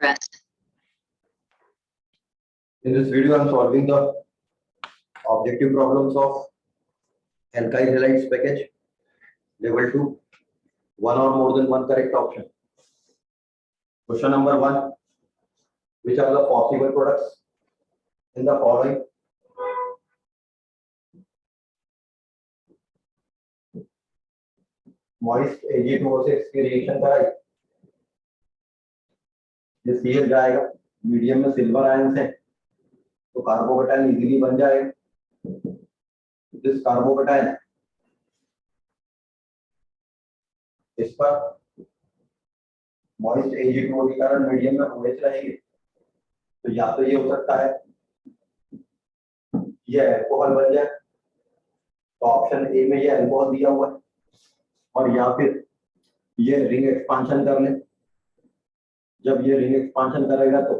Rest. In this video, I am solving the objective problems of alkyl halides package level 2, one or more than one correct option. Question number 1, which are the possible products in the following? Moist Ag2O से इसकी reaction कराई, ये Cl जाएगा, medium में silver ions है तो carbocation easily बन जाएगा. दिस कार्बोकेटाइन इस पर मॉइस्ट Ag2O के कारण मीडियम में OH रहेंगे, तो या तो ये हो सकता है ये अल्कोहल बन जाए, तो ऑप्शन ए में ये अल्कोहल दिया हुआ है, और या फिर ये रिंग एक्सपांशन कर ले. जब ये रिंग एक्सपांशन करेगा तो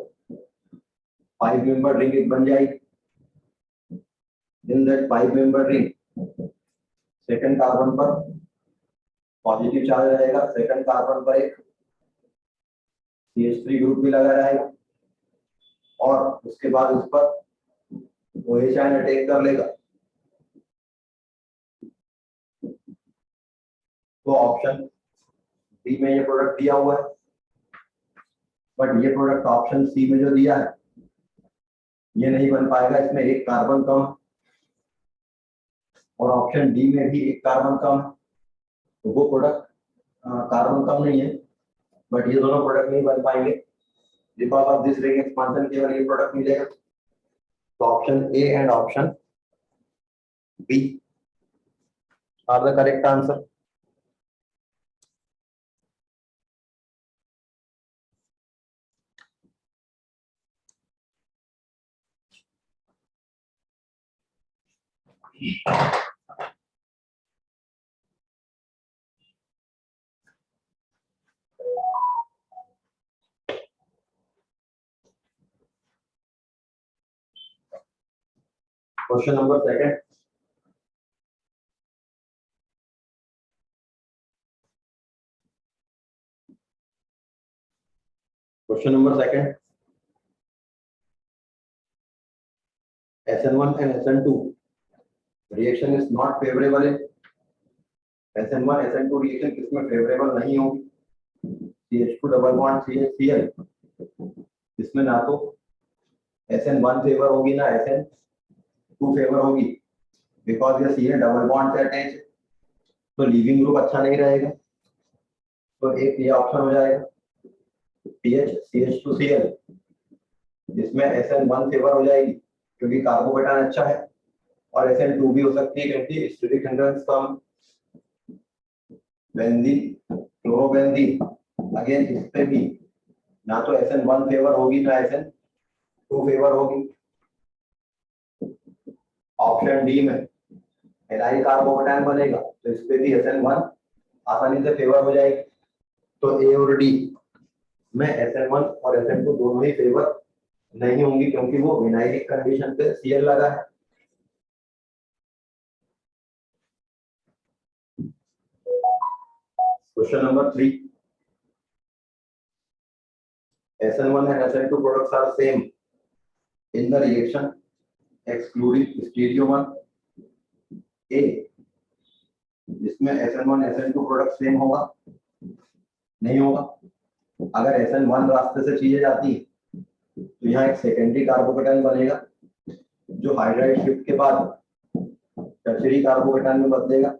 5 मेंबर रिंग बन जाएगी. In that 5 member ring second carbon पर पॉजिटिव चार्ज रहेगा, सेकंड कार्बन पर एक CH3 ग्रुप भी लगा रहेगा, और उसके बाद उस पर OH आयन अटैक कर लेगा. तो ऑप्शन बी में ये प्रोडक्ट दिया हुआ है, बट ये प्रोडक्ट ऑप्शन सी में जो दिया है ये नहीं बन पाएगा. इसमें एक कार्बन कम और ऑप्शन डी में भी एक कार्बन कम है, तो वो प्रोडक्ट कार्बन कम नहीं है, बट ये दोनों प्रोडक्ट नहीं बन पाएंगे. Because of this ring expansion केवल ये प्रोडक्ट मिलेगा. तो option A and option B are the correct answer. Question number 2. Question number 2. SN1 and SN2 reaction is not favorable in SN1 SN2 reaction किसमें favorable नहीं होगी? CH2 double bond CHCl इसमें ना तो SN1 फेवर होगी ना SN2 favour होगी, because ये Cl डबल बॉन्ड से अटैच है, तो लीविंग ग्रुप अच्छा नहीं रहेगा. तो एक ये ऑप्शन हो जाएगा CH2Cl, जिसमें SN1 फेवर हो जाएगी क्योंकि कार्बोकेटाइन अच्छा है, और SN2 भी हो सकती है क्योंकि स्टीरिक हिंड्रेंस कम. बेंजीन क्लोरोबेंजीन अगेन इस पे भी ना तो SN1 फेवर होगी ना SN2 फेवर होगी. ऑप्शन डी में एनाइल कार्बोकेटाइन बनेगा, तो इस पे भी SN1 आसानी से फेवर हो जाएगी. तो ए और डी में SN1 और SN2 दोनों ही फेवर नहीं होंगी क्योंकि वो विनाइलिक कंडीशन पे Cl लगा है. Question number 3. SN1 and SN2 products are same in the reaction excluding stereomer A, जिसमें SN1 SN2 प्रोडक्ट सेम होगा नहीं होगा. अगर SN1 रास्ते से चीजें जाती है तो यहाँ एक सेकेंडरी कार्बोकेटाइन बनेगा जो हाइड्राइड शिफ्ट के बाद टर्शियरी कार्बोकेटाइन में बदलेगा,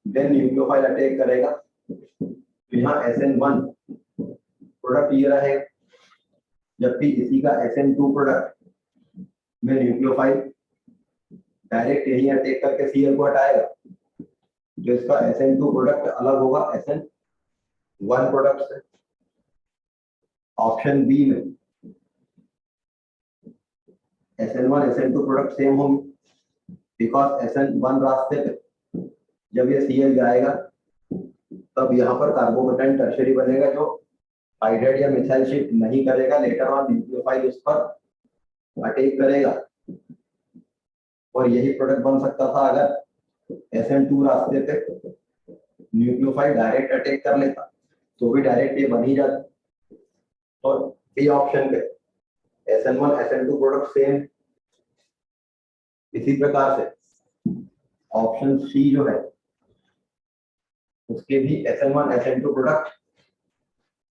देन न्यूक्लियोफाइल अटैक करेगा. तो यहाँ SN1 प्रोडक्ट ये रहेगा, जबकि इसी का SN2 प्रोडक्ट में न्यूक्लियोफाइल डायरेक्ट यही अटैक करके Cl को हटाएगा, जो इसका SN2 प्रोडक्ट अलग होगा SN1 प्रोडक्ट से. ऑप्शन बी में SN1 SN2 प्रोडक्ट सेम होंगे, बिकॉज SN1 रास्ते पे जब ये Cl जाएगा तब यहाँ पर कार्बोकेटाइन टर्शियरी बनेगा जो हाइड्राइड या मिथाइल शिफ्ट नहीं करेगा. लेटर ऑन न्यूक्लियोफाइल उस पर अटैक करेगा, और यही प्रोडक्ट बन सकता था अगर SN2 रास्ते पे न्यूक्लियोफाइल डायरेक्ट अटैक कर लेता, तो भी डायरेक्ट ये बन ही जाता. और बी ऑप्शन पे SN1 SN2 प्रोडक्ट सेम। इसी प्रकार से ऑप्शन सी जो है उसके भी SN1 SN2 प्रोडक्ट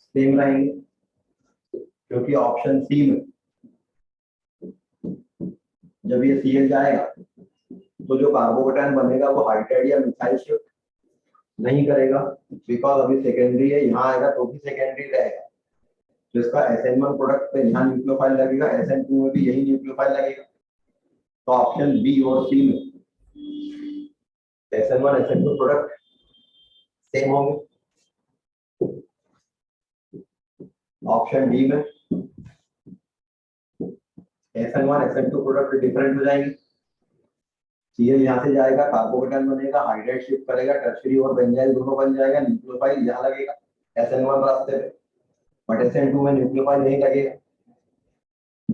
सेम रहेंगे, क्योंकि ऑप्शन सी में जब ये Cl जाएगा तो जो कार्बोकेटायन बनेगा वो हाइड्राइड या मिथाइल शिफ्ट नहीं करेगा, बिकॉज अभी सेकेंडरी है, यहाँ आएगा तो भी सेकेंडरी रहेगा। तो इसका SN1 प्रोडक्ट पे यहाँ न्यूक्लियोफाइल लगेगा, SN2 में भी यही न्यूक्लियोफाइल लगेगा। तो ऑप्शन बी और सी में SN1 SN2 प्रोडक्ट सेम होंगे। ऑप्शन डी में SN1 SN2 प्रोडक्ट डिफरेंट हो जाएंगे। Cl यहाँ से जाएगा, कार्बोकेटायन बनेगा, हाइड्राइड शिफ्ट करेगा, टर्शियरी और बेंजाइल दोनों बन जाएगा, न्यूक्लियोफाइल यहाँ लगेगा SN1 रास्ते पे, बट SN2 में न्यूक्लियोफाइल नहीं लगेगा।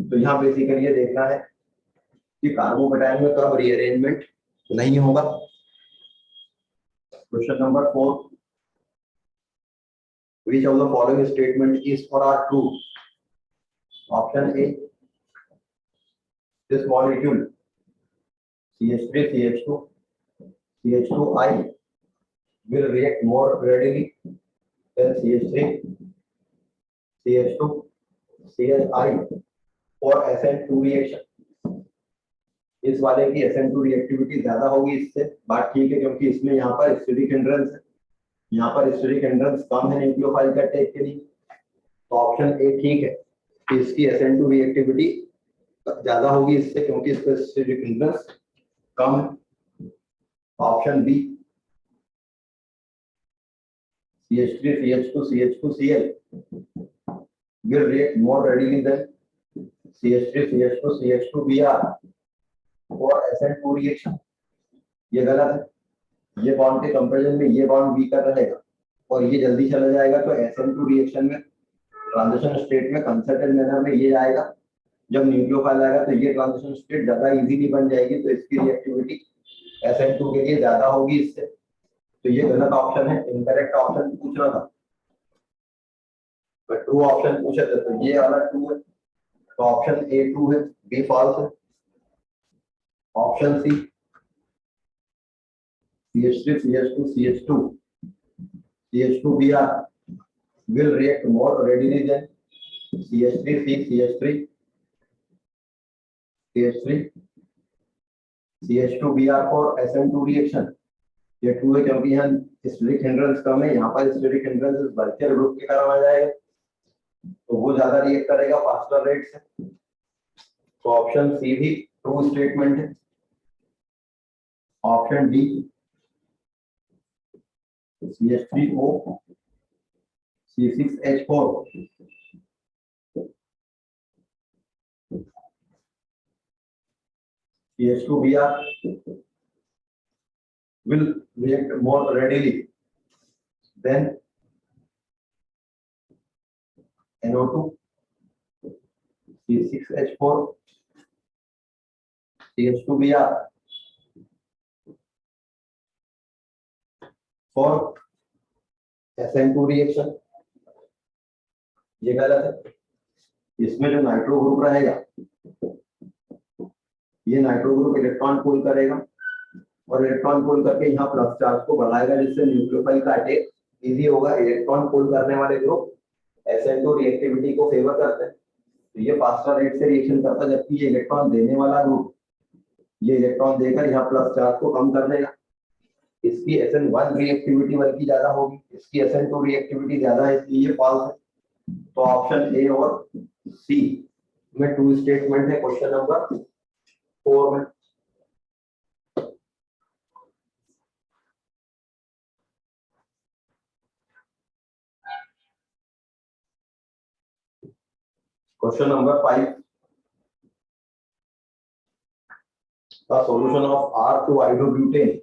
तो यहाँ बेसिकली ये देखना है कि कार्बोकेटायन में कब रीअरेंजमेंट नहीं होगा। Question number 4, which of the following statement is or are true? Option A, this molecule CH3 CH2 CH2I will react more readily than CH3 CH2 CHI for SN2 reaction। इस वाले की SN2 reactivity ज्यादा होगी इससे, बात ठीक है, क्योंकि इसमें यहाँ पर स्टेरिक हिंड्रेंस है, यहाँ पर स्टेरिक हिंड्रेंस कम है न्यूक्लियोफाइल का टेक के लिए। तो ऑप्शन ए ठीक है कि इसकी SN2 रिएक्टिविटी ज्यादा होगी इससे, क्योंकि इसका स्टेरिक हिंड्रेंस कम है। Option B CH3 CH2 CH2 Cl will react more readily than CH3 CH2 CH2 Br for SN2 reaction। ये गलत है, ये बॉन्ड के कंपैरिजन में ये बॉन्ड वीकर रहेगा और ये जल्दी चला जाएगा। तो SN2 रिएक्शन में ट्रांजिशन स्टेट में कंसर्टेड मैनर में ये आएगा, जब न्यूक्लियोफाइल आएगा तो ये ट्रांजिशन स्टेट ज्यादा इजीली बन जाएगी, तो इसकी रिएक्टिविटी SN2 के लिए ज्यादा होगी इससे। तो ये गलत ऑप्शन है, इनकरेक्ट ऑप्शन पूछ रहा था, पर ट्रू ऑप्शन पूछा था, तो ये वाला ट्रू है। तो ऑप्शन ए ट्रू है, बी फॉल्स है। Option C CH3 CH2 CH2 CH2Br will react more readily than CH3C CH3 CH3 CH2Br for SN2 reaction। ये ट्रू है, क्योंकि यहाँ स्टेरिक हिंड्रेंस कम है, यहाँ पर स्टेरिक हिंड्रेंस बल्कियर ग्रुप के कारण आ जाएगा, तो वो ज्यादा रिएक्ट करेगा फास्टर रेट से। तो ऑप्शन सी भी ट्रू स्टेटमेंट है। Option D CH3O C6H4 CH2Br will react more readily than NO2 C6H4 CH2Br for SN2 reaction. ये गलत है, इसमें जो नाइट्रो ग्रुप रहेगा ये नाइट्रो ग्रुप इलेक्ट्रॉन पुल करेगा और इलेक्ट्रॉन पुल करके यहाँ प्लस चार्ज को बढ़ाएगा, जिससे न्यूक्लियोफाइल का अटैक इजी होगा। इलेक्ट्रॉन पुल करने वाले ग्रुप SN2 रिएक्टिविटी को फेवर करते हैं, तो ये फास्टर रेट से रिएक्शन करता है, जबकि ये इलेक्ट्रॉन देने वाला ग्रुप ये इलेक्ट्रॉन देकर यहाँ प्लस चार्ज को कम कर देगा। इसकी SN1 रिएक्टिविटी बल्कि ज्यादा होगी, इसकी SN2 रिएक्टिविटी ज्यादा है, इसलिए ये फॉल्स है। तो ऑप्शन ए और सी में ट्रू स्टेटमेंट है क्वेश्चन नंबर 4 में। Question number 5, the solution of R2-iodobutane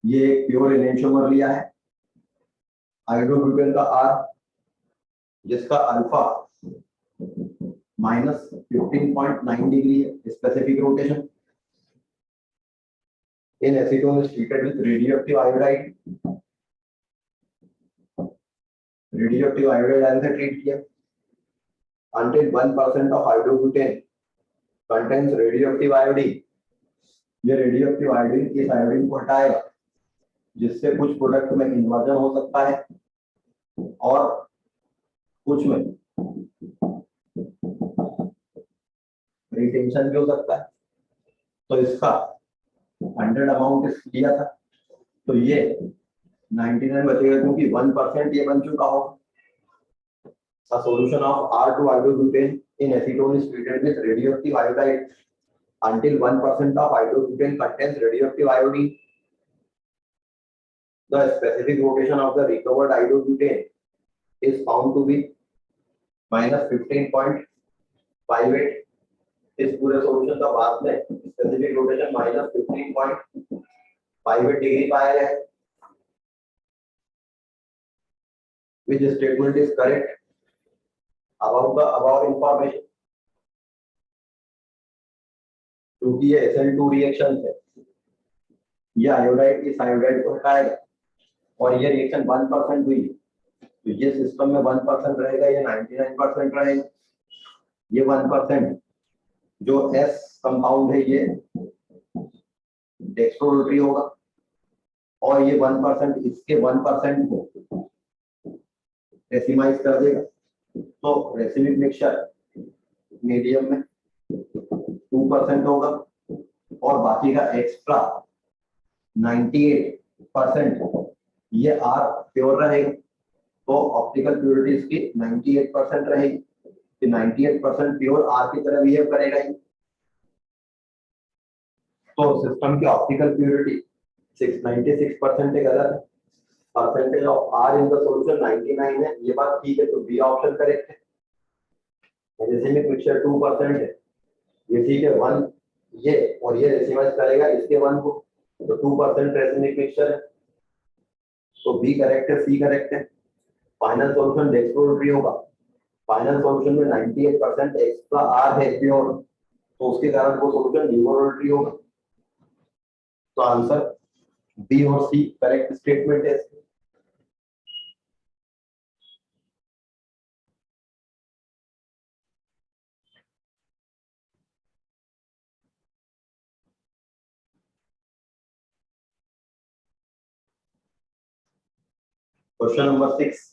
ये एक प्योर एनेंटियोमर लिया है, आयोडोब्यूटेन का R जिसका अल्फा -15.9 डिग्री है specific rotation, in acetone is treated with radioactive iodide, radioactive iodide ion से ट्रीट किया until 1% of iodobutane contains radioactive iodine. ये रेडियोएक्टिव आयोडीन इस आयोडीन को हटाएगा जिससे कुछ प्रोडक्ट में इन्वर्जन हो सकता है और कुछ में रिटेंशन भी हो सकता है। तो इसका 100 अमाउंट लिया था तो ये 99 बचेगा क्योंकि 1% ये बन चुका होगा। A solution of R2-iodobutane in acetone is treated with radioactive iodide until 1% of iodobutane contains radioactive iodine. The specific rotation of the recovered iodobutane is found to be minus 15.58. इस पूरे सॉल्यूशन का बाद में स्पेसिफिक रोटेशन minus 15.58 डिग्री पाया गया है। Which statement is correct about the above information? क्योंकि ये SN2 रिएक्शन है, ये आयोडाइड इस आयोडाइड को हटाएगा और ये रिएक्शन 1% हुई तो ये सिस्टम में 1% रहेगा, ये 99% रहेगा। ये 1% जो S कंपाउंड है ये डेक्स्ट्रोरोटरी होगा और ये 1% इसके 1% को डेसिमाइज कर देगा। तो रेसिमिक मिक्सचर मीडियम में 2% होगा और बाकी का एक्स्ट्रा 98% ये R प्योर रहेगा। तो ऑप्टिकल प्योरिटी इसकी 98% रहेगी कि 98% प्योर R की तरह बिहेव करेगा ही। तो सिस्टम की ऑप्टिकल प्योरिटी 96% गलत है। Percentage of R in the solution 99 है, ये बात ठीक है, तो बी ऑप्शन करेक्ट है। रेसिमिक मिक्सचर 2% है, ये ठीक है, 1 ये और ये रेसिमाइज करेगा इसके 1 को, तो 2% रेसिमिक मिक्सचर है, तो बी करेक्ट है, सी करेक्ट है। फाइनल सॉल्यूशन डेक्स्ट्रोरोटरी होगा। फाइनल सॉल्यूशन में 98% एक्स्ट्रा R है प्योर, तो उसके कारण वो सॉल्यूशन ल्यूमोरोटरी होगा। तो आंसर बी और सी करेक्ट स्टेटमेंट है। Question number 6.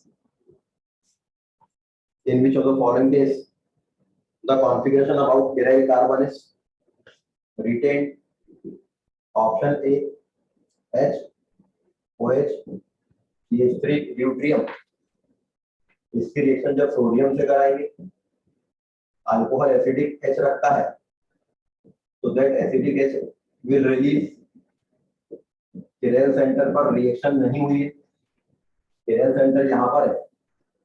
In which of the following case the configuration about chiral carbon is retained? Option A H OH CH3 deuterium. इसकी रिएक्शन जब सोडियम से कराएंगे, अल्कोहल एसिडिक H रखता है तो that acidic H will release chiral centre पर reaction नहीं हुई है, चिरल सेंटर यहाँ पर है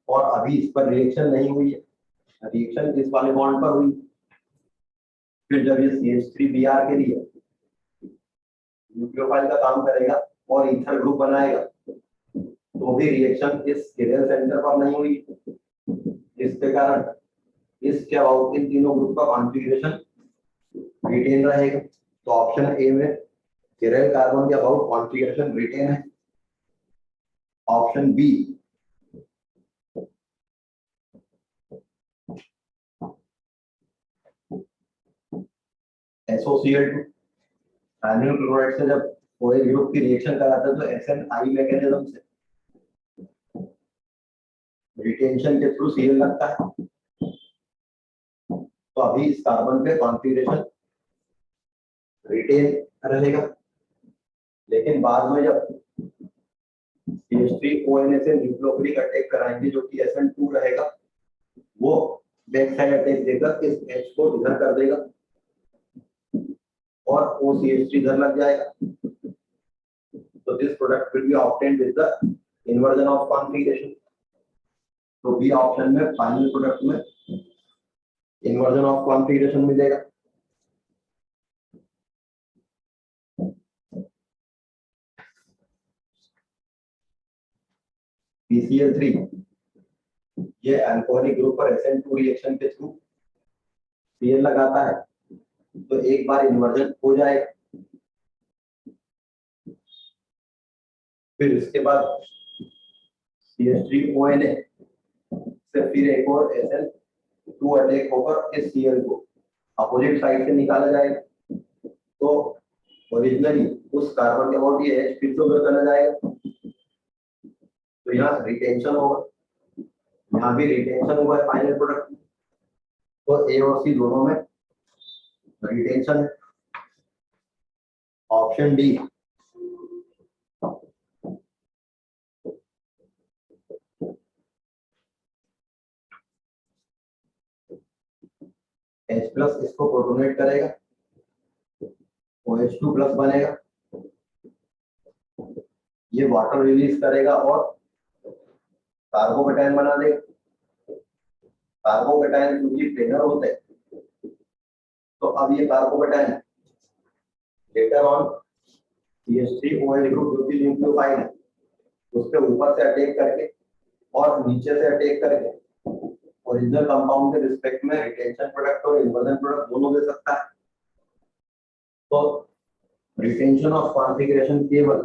और अभी इस पर रिएक्शन नहीं हुई है, रिएक्शन इस वाले बॉन्ड पर हुई। फिर जब ये CH3Br के लिए न्यूक्लियोफाइल का काम करेगा और ईथर ग्रुप बनाएगा तो भी रिएक्शन इस चिरल सेंटर पर नहीं हुई, इसके कारण इसके अबाउट इन तीनों ग्रुप का कॉन्फ़िगरेशन रिटेन रहेगा। तो ऑप्शन ए में चिरल कार्बन के अबाउट कॉन्फ़िगरेशन रिटेन है। ऑप्शन बी SOCl2 एनिल क्लोराइड से जब OH ग्रुप की रिएक्शन कराता है तो SNI मैकेनिज्म से रिटेंशन के थ्रू Cl लगता है, तो अभी इस कार्बन पे कॉन्फ़िगरेशन रिटेन रहेगा। लेकिन बाद में जब CH3ONA से न्यूक्लियोफिलिक अटैक कराएंगे जो कि SN2 रहेगा, वो बैक साइड अटैक देकर इस H को इधर कर देगा और OCH3 इधर लग जाएगा। तो this product will be obtained with the inversion of configuration. तो बी ऑप्शन में फाइनल प्रोडक्ट में इन्वर्जन ऑफ कॉन्फ़िगरेशन मिलेगा। PCl3 ये अल्कोहलिक ग्रुप पर SN2 रिएक्शन के थ्रू Cl लगाता है, तो एक बार इन्वर्जन हो जाएगा फिर इसके बाद CH3ONA से फिर एक और SN2 अटैक होकर इस Cl को अपोजिट साइड से निकाला जाएगा। तो ओरिजिनली उस कार्बन के अबाउट ये H फिर से उधर चला जाएगा, तो यहाँ रिटेंशन होगा, यहाँ भी रिटेंशन हुआ है फाइनल प्रोडक्ट। तो A और C दोनों में रिटेंशन है। ऑप्शन डी H प्लस इसको प्रोटोनेट करेगा, OH2 प्लस बनेगा, ये वाटर रिलीज करेगा और कार्बोकेटायन बना देगा। कार्बोकेटायन क्योंकि प्लेनर होते हैं, तो अब ये carbocation later on CH3OH group जो कि न्यूक्लियोफाइल है उसके ऊपर से अटैक करके और नीचे से अटैक करके ओरिजिनल कंपाउंड के रिस्पेक्ट में रिटेंशन प्रोडक्ट और इन्वर्जन प्रोडक्ट दोनों दे सकता है। तो रिटेंशन ऑफ कॉन्फ़िगरेशन केवल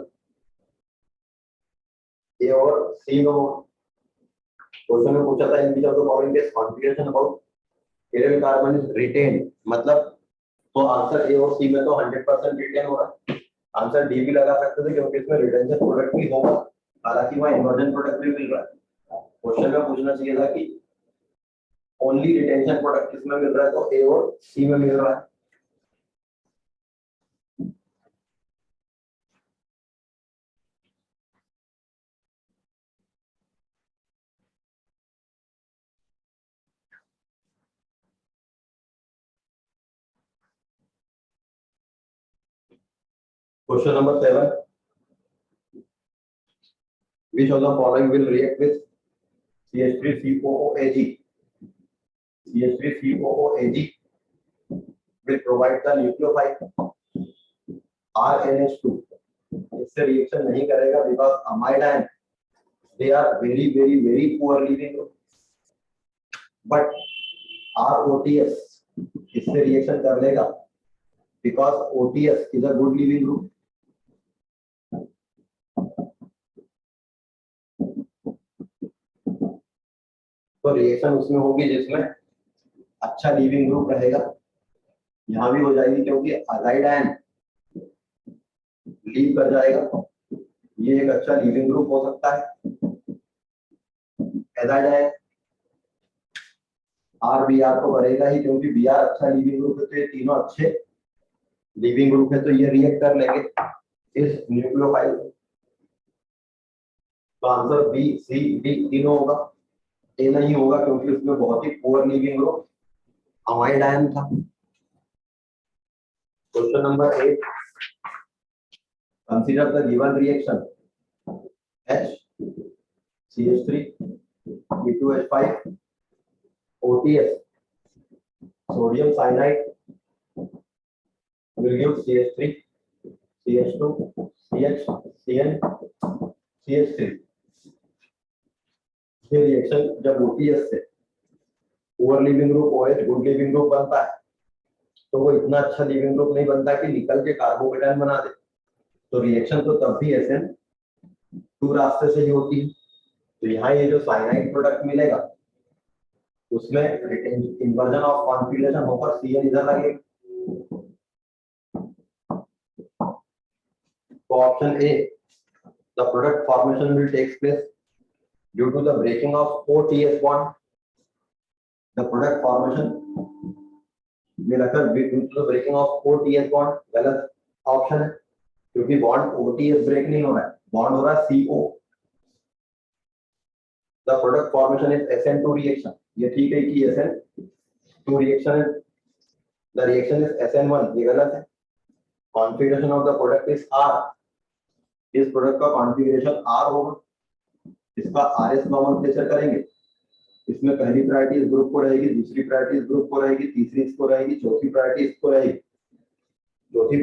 A और C में होगा। क्वेश्चन में पूछा था in which of the following case configuration about chiral carbon is retain, मतलब तो आंसर A और C में तो 100% रिटेन होगा। आंसर डी भी लगा सकते थे क्योंकि इसमें रिटेंशन प्रोडक्ट भी होगा, हालांकि वहां इन्वर्जन प्रोडक्ट भी मिल रहा है। क्वेश्चन में पूछना चाहिए था कि ओनली रिटेंशन प्रोडक्ट किसमें मिल रहा है, तो A और C में मिल रहा है। Question number 7. Which of the following will react with CH3COOAg? CH3COOAg will provide the nucleophile RNH2. इससे रिएक्शन नहीं करेगा because amide ion they are very poor leaving group. But ROTS इससे रिएक्शन कर लेगा because OTS is a good leaving group. तो reaction उसमें होगी जिसमें अच्छा लीविंग ग्रुप रहेगा। यहाँ भी हो जाएगी क्योंकि अजाइड आयन लीव कर जाएगा, ये एक अच्छा लीविंग ग्रुप हो सकता है। एजाइड आयन RBr तो करेगा ही क्योंकि Br अच्छा लीविंग ग्रुप है, तो ये तीनों अच्छे लीविंग ग्रुप है, तो ये रिएक्ट कर लेंगे इस न्यूक्लियोफाइल। तो आंसर बी सी डी तीनों होगा। ए नहीं होगा क्योंकि उसमें बहुत ही poor leaving group amide ion था। Question number 8, consider the given reaction H CH3 C2H5 OTS sodium cyanide will give CH3 CH2 CH CN CH3। ये रिएक्शन जब OTS से poor leaving group OH good leaving group बनता है, तो वो इतना अच्छा लिविंग ग्रुप नहीं बनता कि निकल के कार्बोकेटायन बना दे। तो रिएक्शन तो तब भी SN2 रास्ते से ही होती है। तो यहाँ ये जो साइनाइड प्रोडक्ट मिलेगा उसमें इन्वर्जन ऑफ कॉन्फिगरेशन होकर Cl इधर लगेगा। तो option A, the product formation will takes place due to the breaking of OTS bond. The product formation will occur due to the breaking of OTS bond. गलत option है क्योंकि bond OTS break नहीं हो रहा है, bond हो रहा है CO। The product formation is SN2 reaction. ये ठीक है कि SN2 reaction है, the reaction is SN1, ये गलत है। Configuration of the product is R. इस प्रोडक्ट का कॉन्फ़िगरेशन R होगा। इसका RS नॉमेनक्लेचर करेंगे, इसमें पहली प्रायोरिटी इस ग्रुप को रहेगी, दूसरी प्रायोरिटी इस ग्रुप को रहेगी, तीसरी इसको रहेगी, चौथी प्रायोरिटी इसको रहेगी। चौथी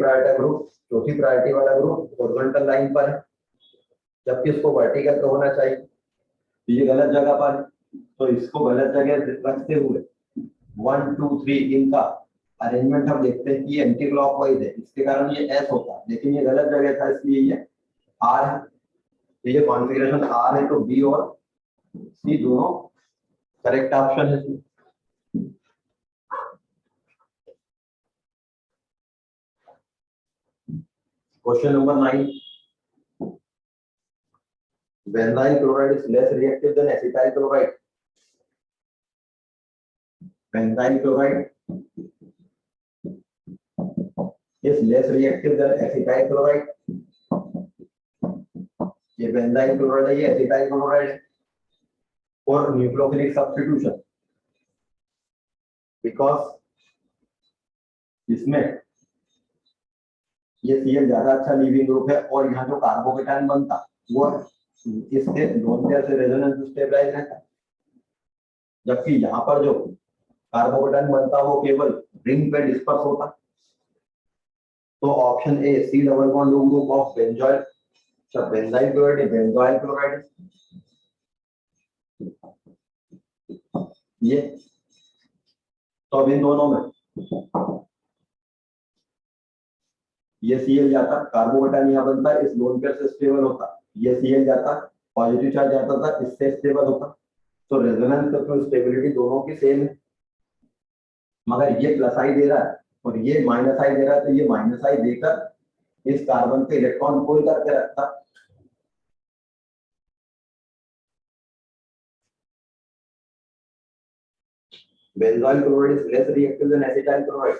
प्रायोरिटी वाला ग्रुप हॉरिजॉन्टल लाइन पर है, जबकि इसको वर्टिकल पे होना चाहिए, तो ये गलत जगह पर है। तो इसको गलत जगह रखते हुए 1 2 3 इनका अरेंजमेंट हम देखते हैं कि ये एंटी क्लॉकवाइज है, इसके कारण ये S होता है, लेकिन ये गलत जगह था इसलिए ये R है। तो ये कॉन्फ़िगरेशन आर है, तो बी और सी दोनों करेक्ट ऑप्शन है। Question number 9, benzyl chloride is less reactive than acetyl chloride. Benzyl chloride is less reactive than acetyl chloride. ये बेंजाइल क्लोराइड है, ये एसिटाइल क्लोराइड है। फॉर न्यूक्लियोफिलिक सब्स्टिट्यूशन, बिकॉज इसमें ये Cl ज्यादा अच्छा लीविंग ग्रुप है और यहाँ जो कार्बोकेटायन बनता वो इसके लोन पेयर से रेजोनेंस स्टेबलाइज रहता है, जबकि यहाँ पर जो कार्बोकेटायन बनता वो केवल रिंग पे डिस्पर्स होता। तो option A C double bond group of benzoyl, सब बेंजाइल क्लोराइड, बेंजॉइल क्लोराइड, ये तो अब इन दोनों में ये Cl जाता, कार्बोकेटायन यहाँ बनता, इस लोन पेयर से स्टेबल होता, ये Cl जाता, पॉजिटिव चार्ज जाता था, इससे स्टेबल होता। तो रेजोनेंस तो स्टेबिलिटी दोनों की सेम है, मगर ये प्लस आई दे रहा है और ये माइनस आई दे रहा है, तो ये माइनस आई देकर इस कार्बन पे इलेक्ट्रॉन पुल करके रखता। Benzoyl chloride is less reactive than acetyl chloride.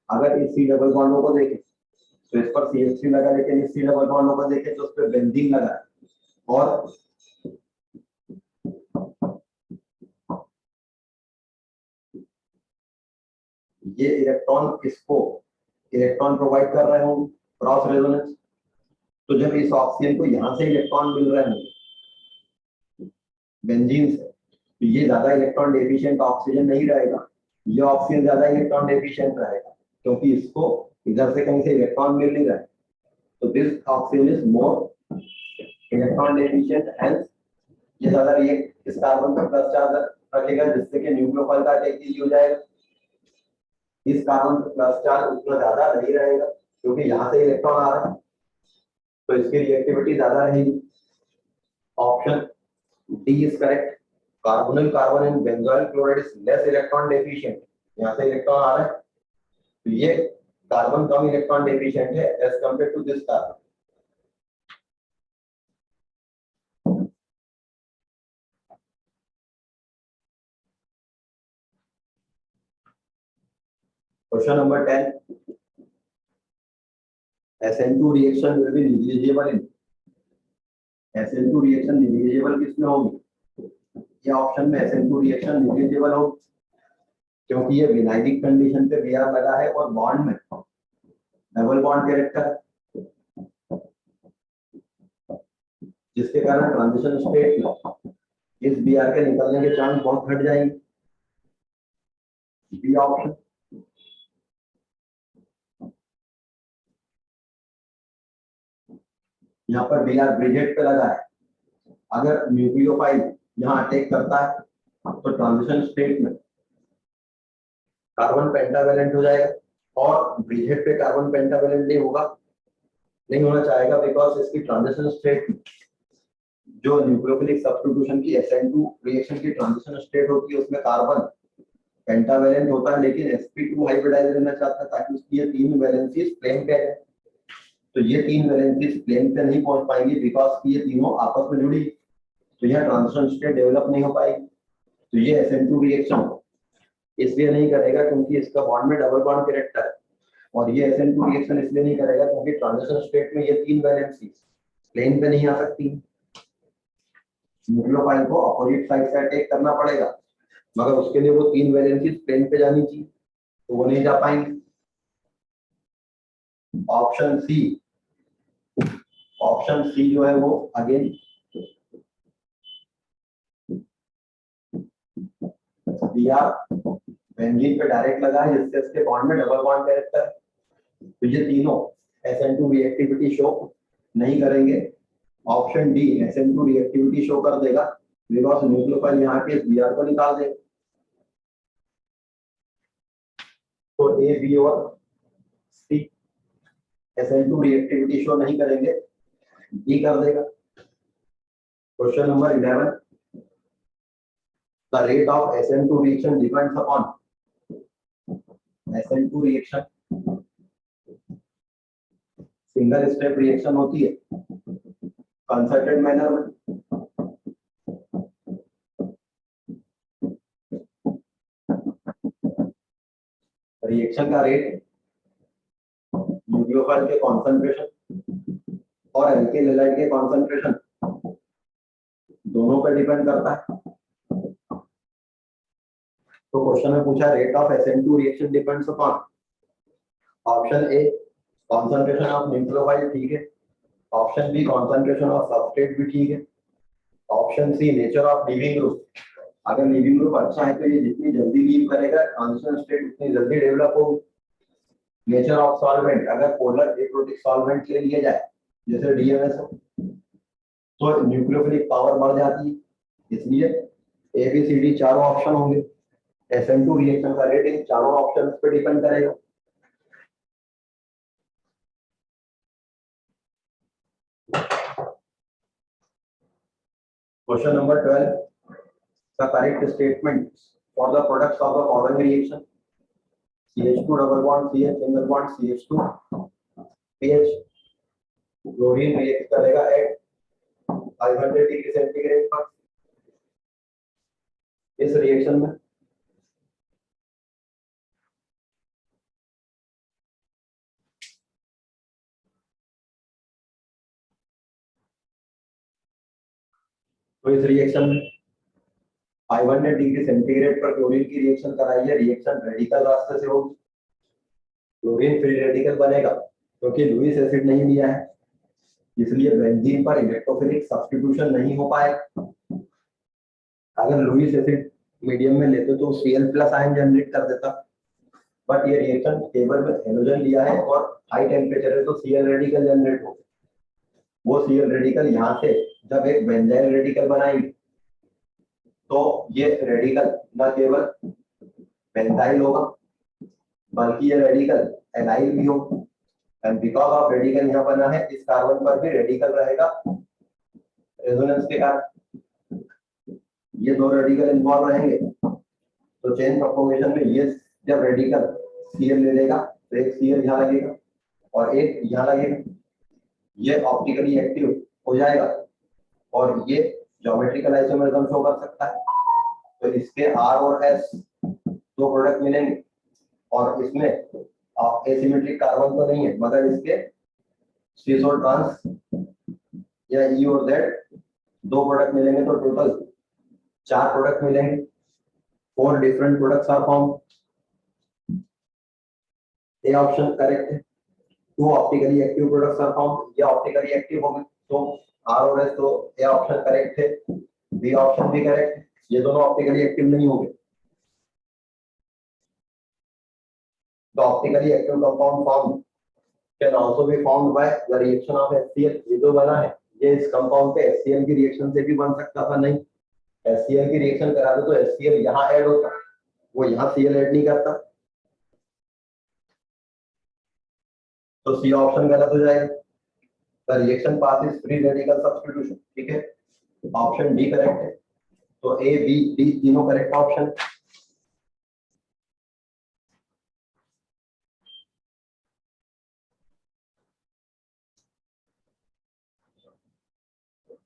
अगर इस सी डबल बॉन्डों को देखें तो इस पर CH3 लगा, लेकिन इस सी डबल बॉन्डों को देखें तो उस पर बेंजीन लगा और ये इलेक्ट्रॉन इसको इलेक्ट्रॉन प्रोवाइड कर रहे होंगे क्रॉस रेजोनेंस। तो जब इस ऑक्सीजन को यहां से इलेक्ट्रॉन मिल रहे होंगे बेंजीन से, तो ये ज्यादा इलेक्ट्रॉन डेफिशिएंट ऑक्सीजन नहीं रहेगा, ये ऑक्सीजन ज्यादा इलेक्ट्रॉन डेफिशिएंट रहेगा क्योंकि इसको इधर से कहीं से इलेक्ट्रॉन मिल नहीं रहा है। तो this oxygen is more electron deficient, hence ये ज्यादा रिएक्ट इस कार्बन पर प्लस चार्ज रखेगा, जिससे कि न्यूक्लियोफाइल का अटैक इजी हो जाएगा। इस कार्बन पर प्लस चार्ज उतना ज्यादा नहीं रहेगा क्योंकि यहाँ से इलेक्ट्रॉन आ रहा है, तो इसकी रिएक्टिविटी ज्यादा रहेगी। Option D is correct. Carbonyl carbon in benzoyl chloride is less electron deficient. यहाँ से इलेक्ट्रॉन आ रहा है, तो ये कार्बन कम इलेक्ट्रॉन डेफिशिएंट है as compare to this carbon. Question number 10, SN2 reaction will be negligible in, SN2 reaction negligible किसमें होगी? ये ऑप्शन में SN2 reaction negligible होगी क्योंकि ये विनाइलिक कंडीशन पे Br लगा है और बॉन्ड में डबल बॉन्ड कैरेक्टर, जिसके कारण ट्रांजिशन स्टेट में इस Br के निकलने के चांस बहुत घट जाएंगे। B option. यहाँ पर Br ब्रिजेट पे लगा है, अगर न्यूक्लियोफाइल यहाँ अटैक करता है तो ट्रांजिशन स्टेट में कार्बन पेंटावेलेंट हो जाएगा और ब्रिजेट पे कार्बन पेंटावेलेंट नहीं होगा, नहीं होना चाहेगा बिकॉज इसकी ट्रांजिशन स्टेट जो न्यूक्लियोफिलिक सब्स्टिट्यूशन की SN2 रिएक्शन की ट्रांजिशन स्टेट होती है उसमें कार्बन पेंटावेलेंट होता है, लेकिन sp2 हाइब्रिडाइज रहना चाहता है ताकि उसकी ये तीन वैलेंसीज प्लेन पे है। तो ये तीन वैलेंसीज प्लेन पे नहीं पहुंच पाएंगी बिकॉज ये तीनों आपस में जुड़ी, तो यह ट्रांजिशन स्टेट डेवलप नहीं हो पाएगी। तो ये SN2 रिएक्शन इसलिए नहीं करेगा क्योंकि इसका बॉन्ड में डबल बॉन्ड कैरेक्टर है, और ये SN2 रिएक्शन इसलिए नहीं करेगा क्योंकि ट्रांजिशन स्टेट में ये तीन वैलेंसीज प्लेन पे नहीं आ सकती। न्यूक्लियोफाइल को अपोजिट साइड से अटैक करना पड़ेगा, मगर उसके लिए वो तीन वैलेंसीज प्लेन पे जानी चाहिए, तो वो नहीं जा पाएंगे। ऑप्शन सी जो है वो अगेन Br बेंजीन पे डायरेक्ट लगा है जिससे इसके बॉन्ड में डबल बॉन्ड कैरेक्टर, तो ये तीनों SN2 रिएक्टिविटी शो नहीं करेंगे। Option D SN2 reactivity show कर देगा बिकॉज न्यूक्लियोफाइल यहाँ के Br को निकाल देगा। तो ए, बी और सी SN2 रिएक्टिविटी शो नहीं करेंगे डी कर देगा। Question number 11, the rate of SN2 reaction depends upon, SN2 reaction single step reaction होती है कंसर्टेड मैनर में, रिएक्शन का रेट न्यूक्लियोफाइल के कॉन्सेंट्रेशन और एल्किल हैलाइड के कॉन्सेंट्रेशन दोनों पर डिपेंड करता है। तो क्वेश्चन में पूछा rate of SN2 reaction depends upon, option A concentration of nucleophile, ठीक है। Option B concentration of substrate भी ठीक है। Option C nature of leaving group, अगर लीविंग ग्रुप अच्छा है तो ये जितनी जल्दी लीव करेगा ट्रांजिशन स्टेट उतनी जल्दी डेवलप होगी। नेचर ऑफ सॉल्वेंट, अगर पोलर एप्रोटिक सॉल्वेंट ले लिया जाए जैसे DMSO तो न्यूक्लियोफिलिक पावर बढ़ जाती है, इसलिए ABCD चारों ऑप्शन होंगे। SN2 रिएक्शन का रेट इन चारों ऑप्शन पे डिपेंड करेगा। Question number 12, the correct statement for the products of the following reaction, CH2 double bond CH single bond CH2 PH, chlorine react करेगा एट 500 डिग्री सेंटीग्रेड पर। इस reaction में तो इस रिएक्शन में 500 डिग्री सेंटीग्रेड पर क्लोरीन की रिएक्शन कराइए, रिएक्शन रेडिकल रास्ते से होगी, क्लोरीन फ्री रेडिकल बनेगा क्योंकि लुईस एसिड नहीं लिया है, इसलिए बेंजीन पर इलेक्ट्रोफिलिक सब्स्टिट्यूशन नहीं हो पाए। अगर लुईस एसिड मीडियम में लेते तो Cl+ आयन जनरेट कर देता, बट ये रिएक्शन केवल में हेलोजन लिया है और हाई टेम्परेचर है तो Cl रेडिकल जनरेट हो, वो Cl रेडिकल यहाँ से जब एक बेंजाइल रेडिकल बनाएंगे तो ये रेडिकल न केवल बेंजाइल होगा बल्कि ये रेडिकल एनाइल भी होगा, एंड बिकॉज ऑफ रेडिकल यहाँ बना है इस कार्बन पर भी रेडिकल रहेगा रेजोनेंस के कारण, ये दो रेडिकल इन्वॉल्व रहेंगे तो चेन प्रोपगेशन में ये जब रेडिकल Cl ले लेगा तो एक Cl यहाँ लगेगा और एक यहाँ लगेगा, ये ऑप्टिकली एक्टिव हो जाएगा और ये ज्योमेट्रिकल आइसोमरिज्म शो कर सकता है। तो इसके R और S दो प्रोडक्ट मिलेंगे और इसमें एसिमेट्रिक कार्बन तो नहीं है मगर इसके cis और ट्रांस या E और Z दो प्रोडक्ट मिलेंगे तो टोटल 4 प्रोडक्ट मिलेंगे, 4 different products are form. A option correct है, 2 optically active products are form, ये ऑप्टिकली एक्टिव होंगे तो R और S, तो ए ऑप्शन करेक्ट है। बी ऑप्शन भी करेक्ट है, ये दोनों ऑप्टिकली एक्टिव नहीं होंगे। तो optically active compound form can also be formed by the reaction of HCl, ये जो बना है ये इस कंपाउंड पे HCl की रिएक्शन से भी बन सकता था, नहीं HCl की रिएक्शन करा दो तो HCl यहाँ ऐड होता, वो यहाँ Cl ऐड नहीं करता, तो सी ऑप्शन गलत हो जाएगा। The reaction path is free radical substitution, ठीक है, ऑप्शन डी करेक्ट है। तो ए बी डी तीनों correct option.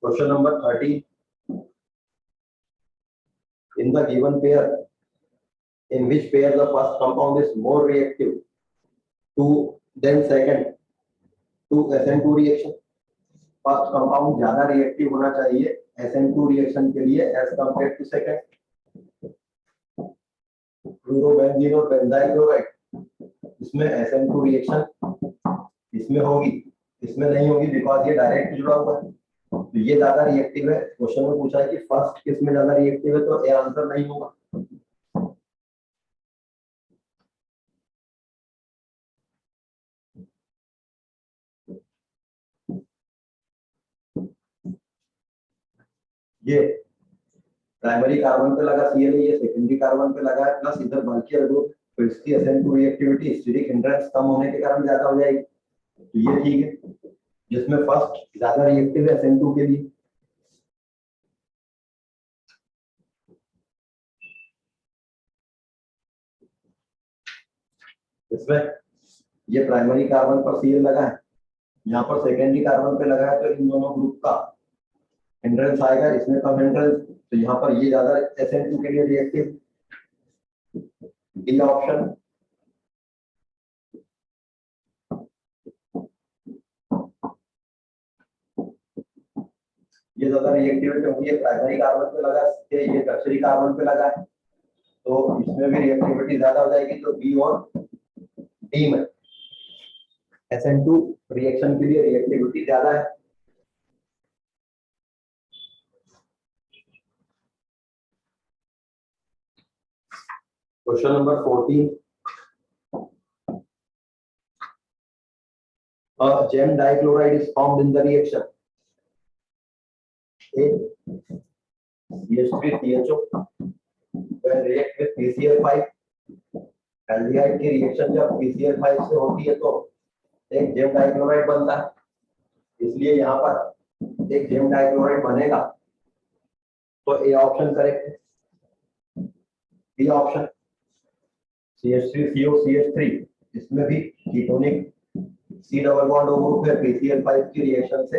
Question number 30, in the given pair, in which pair the first compound is more reactive to than second to SN2 reaction, first compound ज्यादा reactive होना चाहिए SN2 reaction के लिए as compare to second. Fluorobenzene और benzyl chloride, इसमें SN2 reaction इसमें होगी, इसमें नहीं होगी बिकॉज ये डायरेक्ट जुड़ा हुआ है, तो ये ज्यादा रिएक्टिव है। क्वेश्चन में पूछा है कि फर्स्ट किस में ज्यादा रिएक्टिव है, तो ए आंसर नहीं होगा। ये प्राइमरी कार्बन पे लगा Cl, ये सेकेंडरी कार्बन पे लगा है, प्लस इधर बल्कियर ग्रुप, तो इसकी SN2 रिएक्टिविटी स्टेरिक हिंड्रेंस कम होने के कारण ज्यादा हो जाएगी, तो ये ठीक है। जिसमें फर्स्ट ज्यादा रिएक्टिव है SN2 के लिए। इसमें ये प्राइमरी कार्बन पर Cl लगा है, यहाँ पर सेकेंडरी कार्बन पे लगा है, तो इन दोनों ग्रुप का हिंड्रेंस आएगा, इसमें कम हिंड्रेंस, तो यहाँ पर ये ज्यादा SN2 के लिए रिएक्टिव। D option. ये ज्यादा रिएक्टिविटी क्योंकि ये प्राइमरी कार्बन पे लगा है, ये टर्शियरी कार्बन पे लगा है, तो इसमें भी रिएक्टिविटी ज्यादा हो जाएगी, तो बी और डी में SN2 रिएक्शन के लिए रिएक्टिविटी ज्यादा है। Question number 14, gem dichloride is formed in the reaction A, CH3CHO when react with PCl5। Aldehyde की रिएक्शन जब PCl5 से होती है तो एक जेम डाइक्लोराइड बनता है, इसलिए यहाँ पर एक जेम डाइक्लोराइड बनेगा, तो ए ऑप्शन करेक्ट है। बी ऑप्शन CH3COCH3, इसमें भी ketonic C double bond O group है, PCl5 की रिएक्शन से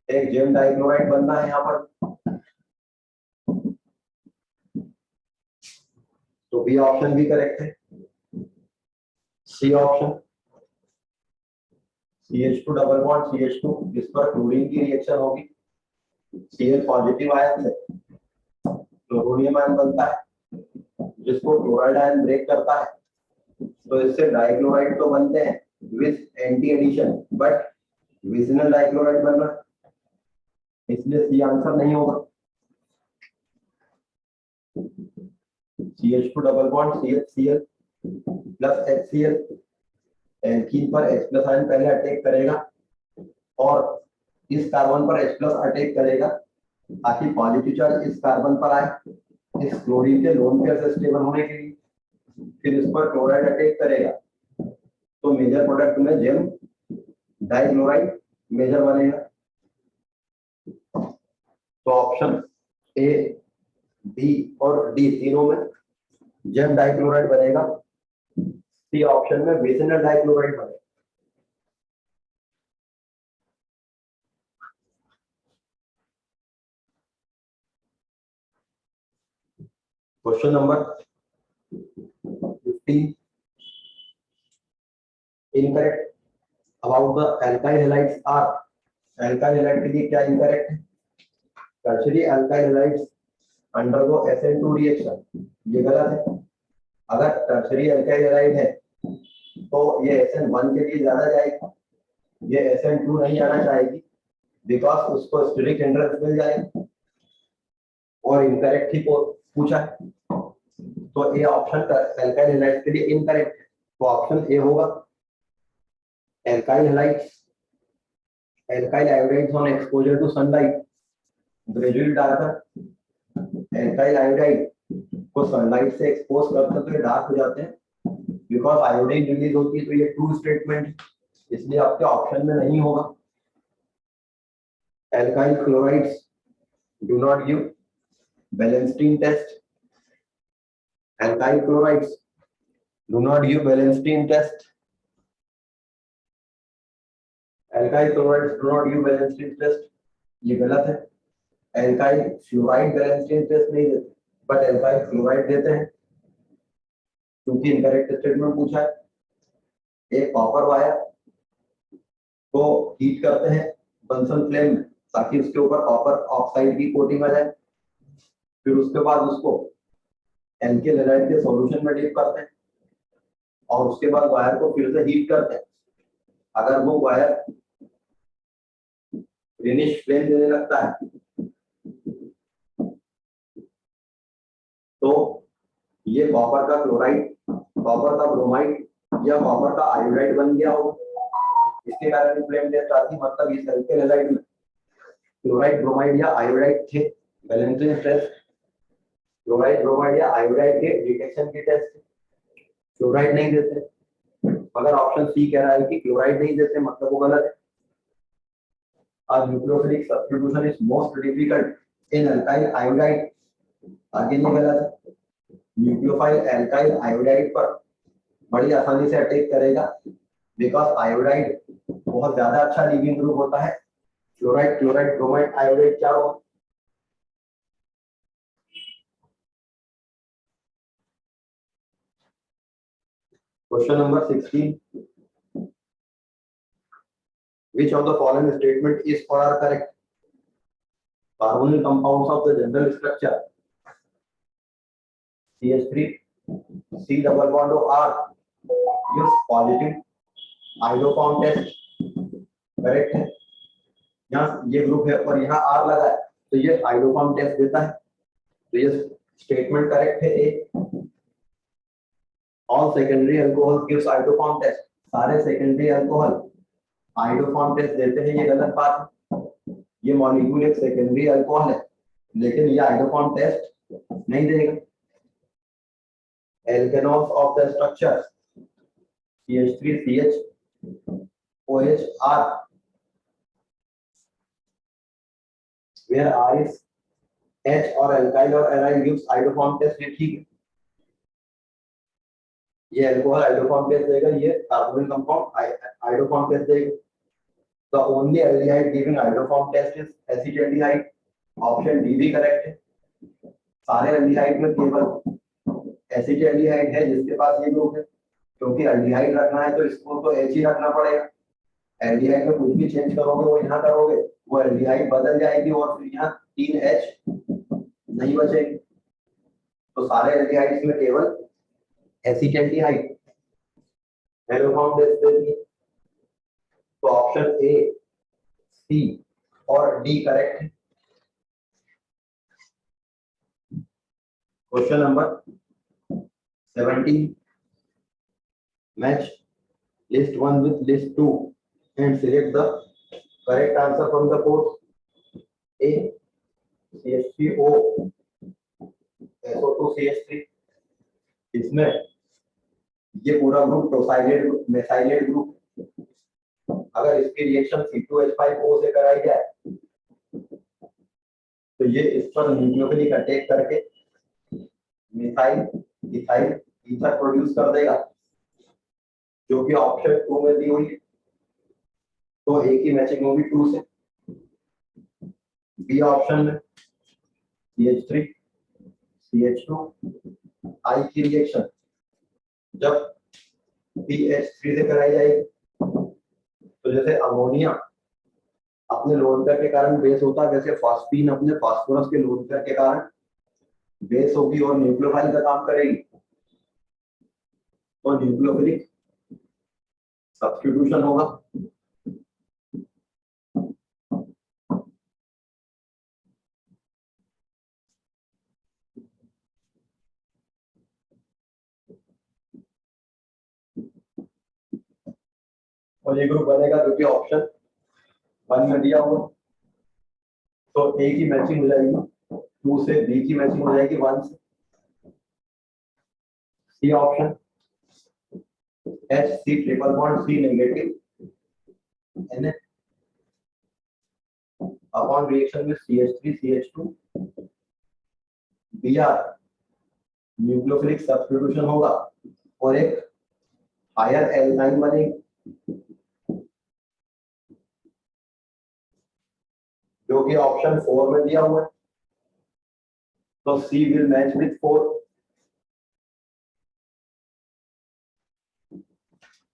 एक जेम डाइक्लोराइड बनना है यहाँ पर, तो बी ऑप्शन भी करेक्ट है। C option CH2 double bond CH2, जिस पर क्लोरीन की रिएक्शन होगी, Cl पॉजिटिव आयन से क्लोरोनियम आयन बनता है, जिसको क्लोराइड आयन ब्रेक करता है, तो इससे डाइक्लोराइड तो बनते हैं with anti addition, but vicinal dichloride बन रहा है, इसलिए सी आंसर नहीं होगा। CH2 double bond CHCl plus HCl, alkene पर H प्लस आयन पहले अटैक करेगा और इस कार्बन पर H प्लस अटैक करेगा, ताकि पॉजिटिव चार्ज इस कार्बन पर आए इस क्लोरीन के लोन पेयर से स्टेबल होने के लिए, फिर इस पर क्लोराइड अटैक करेगा, तो मेजर प्रोडक्ट में जेम डाइक्लोराइड मेजर बनेगा। तो ऑप्शन ए, बी और डी तीनों में जेम डाइक्लोराइड बनेगा, सी ऑप्शन में विजिनल डाइक्लोराइड बनेगा। Question number 15, incorrect about the alkyl halides are. Alkyl halide के लिए क्या इनकरेक्ट है? Tertiary alkyl halides undergo SN2 reaction, ये गलत है। अगर टर्शियरी एल्काइल हैलाइड है तो ये SN1 के लिए ज्यादा जाएगी, ये SN2 नहीं आना चाहेगी, बिकॉज उसको स्टेरिक हिंड्रेंस मिल जाएगा, और इनकरेक्ट ही पूछा है, तो ए ऑप्शन एल्काइल हैलाइड्स के लिए इनकरेक्ट है, तो ऑप्शन ए होगा। Alkyl halides, alkyl iodides on exposure to sunlight gradually darker. Alkyl iodide को सनलाइट से एक्सपोज करते हैं तो ये डार्क हो जाते हैं, बिकॉज आयोडीन रिलीज होती है, तो ये ट्रू स्टेटमेंट, इसलिए आपके ऑप्शन में नहीं होगा। Alkyl chlorides do not give Bellenshtein test। Alkyl chlorides do not give Bellenshtein test। Alkyl chlorides do not give Bellenshtein test, ये गलत है। Alkyl fluoride Bellenshtein test नहीं देते, बट alkyl chloride देते हैं, क्योंकि इनकरेक्ट स्टेटमेंट पूछा है। एक कॉपर वायर को हीट करते हैं बंसन फ्लेम में, ताकि उसके ऊपर कॉपर ऑक्साइड की कोटिंग आ जाए, फिर उसके बाद उसको एल्काइल हैलाइड के सॉल्यूशन में डिप करते हैं, और उसके बाद वायर को फिर से हीट करते हैं। अगर वो वायर ग्रीनिश फ्लेम देने लगता है तो ये कॉपर का क्लोराइड, कॉपर का ब्रोमाइड या कॉपर का आयोडाइड बन गया हो, इसके कारण फ्लेम डेथ आती, मतलब इस एल्काइल हैलाइड में क्लोराइड ब्रोमाइड या आयोडाइड थे। बैलेंसिंग टेस्ट क्लोराइड ब्रोमाइड या आयोडाइड के डिटेक्शन की टेस्ट, क्लोराइड नहीं देते। अगर ऑप्शन सी कह रहा है कि क्लोराइड नहीं देते, मतलब वो गलत है। A nucleophilic substitution is most difficult in alkyl iodide. आगे नहीं गलत है, न्यूक्लियोफाइल एल्काइल आयोडाइड पर बड़ी आसानी से अटैक करेगा, बिकॉज आयोडाइड बहुत ज्यादा अच्छा लीविंग ग्रुप होता है. फ्लोराइड, क्लोराइड, ब्रोमाइड, आयोडाइड क्या होगा? Question number 16. Which of the following statement is or are correct? Carbonyl compounds of the general structure CH3 C double bond O R gives positive iodoform test correct है. यहाँ ये group है और यहाँ R लगा है तो ये आइडोफॉर्म टेस्ट देता है, तो ये स्टेटमेंट करेक्ट है. A all secondary alcohol gives iodoform test. सारे सेकेंडरी अल्कोहल आइडोफॉर्म टेस्ट देते हैं, ये गलत बात है. ये मॉलिक्यूल एक सेकेंडरी अल्कोहल है लेकिन ये आइडोफॉर्म टेस्ट नहीं देगा. Alkanols of the structure CH3CH OH R where R is H or alkyl or aryl gives iodoform test. ये ठीक है, ये अल्कोहल आइडोफॉर्म टेस्ट देगा, ये कार्बोनिल कंपाउंड आइडोफॉर्म टेस्ट देगा. The only aldehyde giving isoform test is acetaldehyde. Option D भी correct है. सारे aldehyde में केवल acetaldehyde है जिसके पास ये ग्रुप है, क्योंकि aldehyde रखना है तो इसको तो H ही रखना पड़ेगा. aldehyde में कुछ भी चेंज करोगे वो यहाँ करोगे वो aldehyde बदल जाएगी और फिर यहाँ 3H नहीं बचेगी. तो सारे aldehydes में केवल acetaldehyde isoform test देती है. तो ऑप्शन ए, सी और डी करेक्ट है. Question number 17. Match list 1 with list 2 and select the correct answer from the course. A CH3O SO2 CH3. इसमें ये पूरा ग्रुप टोसाइलेट मेसाइलेट ग्रुप. अगर इसकी रिएक्शन C2H5O से कराई जाए तो ये इस पर न्यूक्लियोफिलिक अटैक करके मिथाइल इथाइल ईथर प्रोड्यूस कर देगा, जो कि ऑप्शन 2 में दी हुई है. तो ए की मैचिंग होगी 2 से. बी ऑप्शन में CH3 CH2 I की रिएक्शन जब PH3 से कराई जाएगी तो जैसे अमोनिया अपने लोन पेयर के कारण बेस होता है, वैसे फॉस्फीन अपने फास्फोरस के लोन पेयर के कारण बेस होगी और न्यूक्लियोफाइल का काम करेगी. तो न्यूक्लियोफिलिक सब्स्टिट्यूशन होगा. और ये ग्रुप बनेगा जो कि ऑप्शन 1 में दिया हुआ. तो ए की मैचिंग हो जाएगी 2 से, बी की मैचिंग हो जाएगी 1 से. C option HC triple bond C negative Na upon reaction में CH3 CH2 Br nucleophilic substitution होगा और एक हायर एल्काइन बनेगी जो कि ऑप्शन 4 में दिया हुआ है. तो C will match with 4.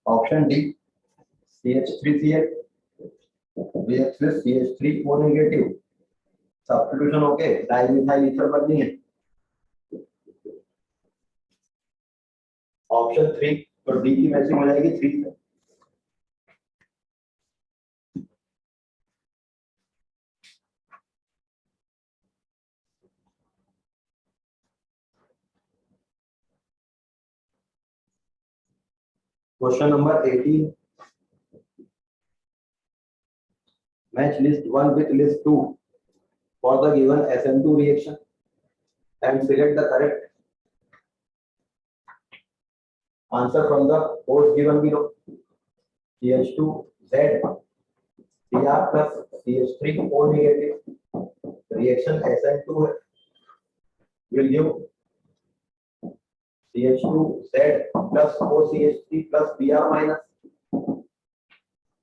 Option D CH3CH react with CH3O negative substitution होके डाइमिथाइल ईथर बननी है. ऑप्शन 3. तो डी की मैचिंग हो जाएगी 3 से. Question number 18. Match list 1 with list 2 for the given SN2 reaction and select the correct answer from the codes given below. CH2Z Cr plus CH3O negative reaction SN2 will give CH2Z plus OCH3 plus Br minus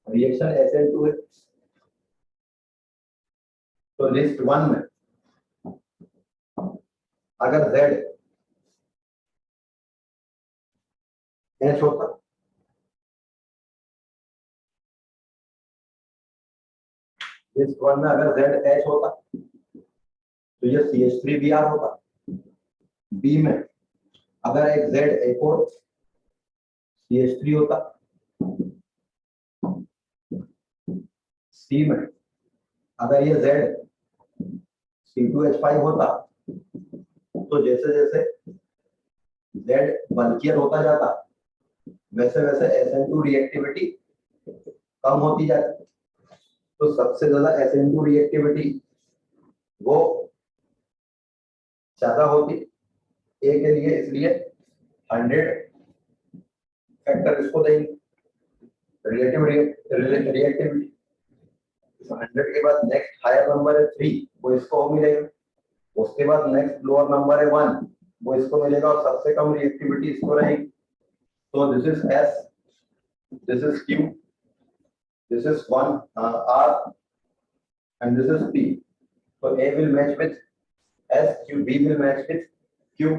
reaction SN2 है। तो list 1 में अगर Z H होता list 1 में अगर Z H होता तो ये CH3Br होता। B में अगर एक Z एक और CH3 होता। C में अगर ये Z C2H5 होता तो जैसे जैसे Z बल्कियर होता जाता वैसे वैसे SN2 रिएक्टिविटी कम होती जाती। तो सबसे ज्यादा SN2 रिएक्टिविटी वो ज्यादा होती ए के लिए, इसलिए 100 फैक्टर इसको देंगे रिएक्टिविटी। 100 के बाद नेक्स्ट हायर नंबर है 3, वो इसको मिलेगा। उसके बाद नेक्स्ट लोअर नंबर है 1, वो इसको मिलेगा और सबसे कम रिएक्टिविटी इसको रहेगी। तो this is S, this is Q, this is 1 R and this is P. So A will match with S, Q, B will match with Q,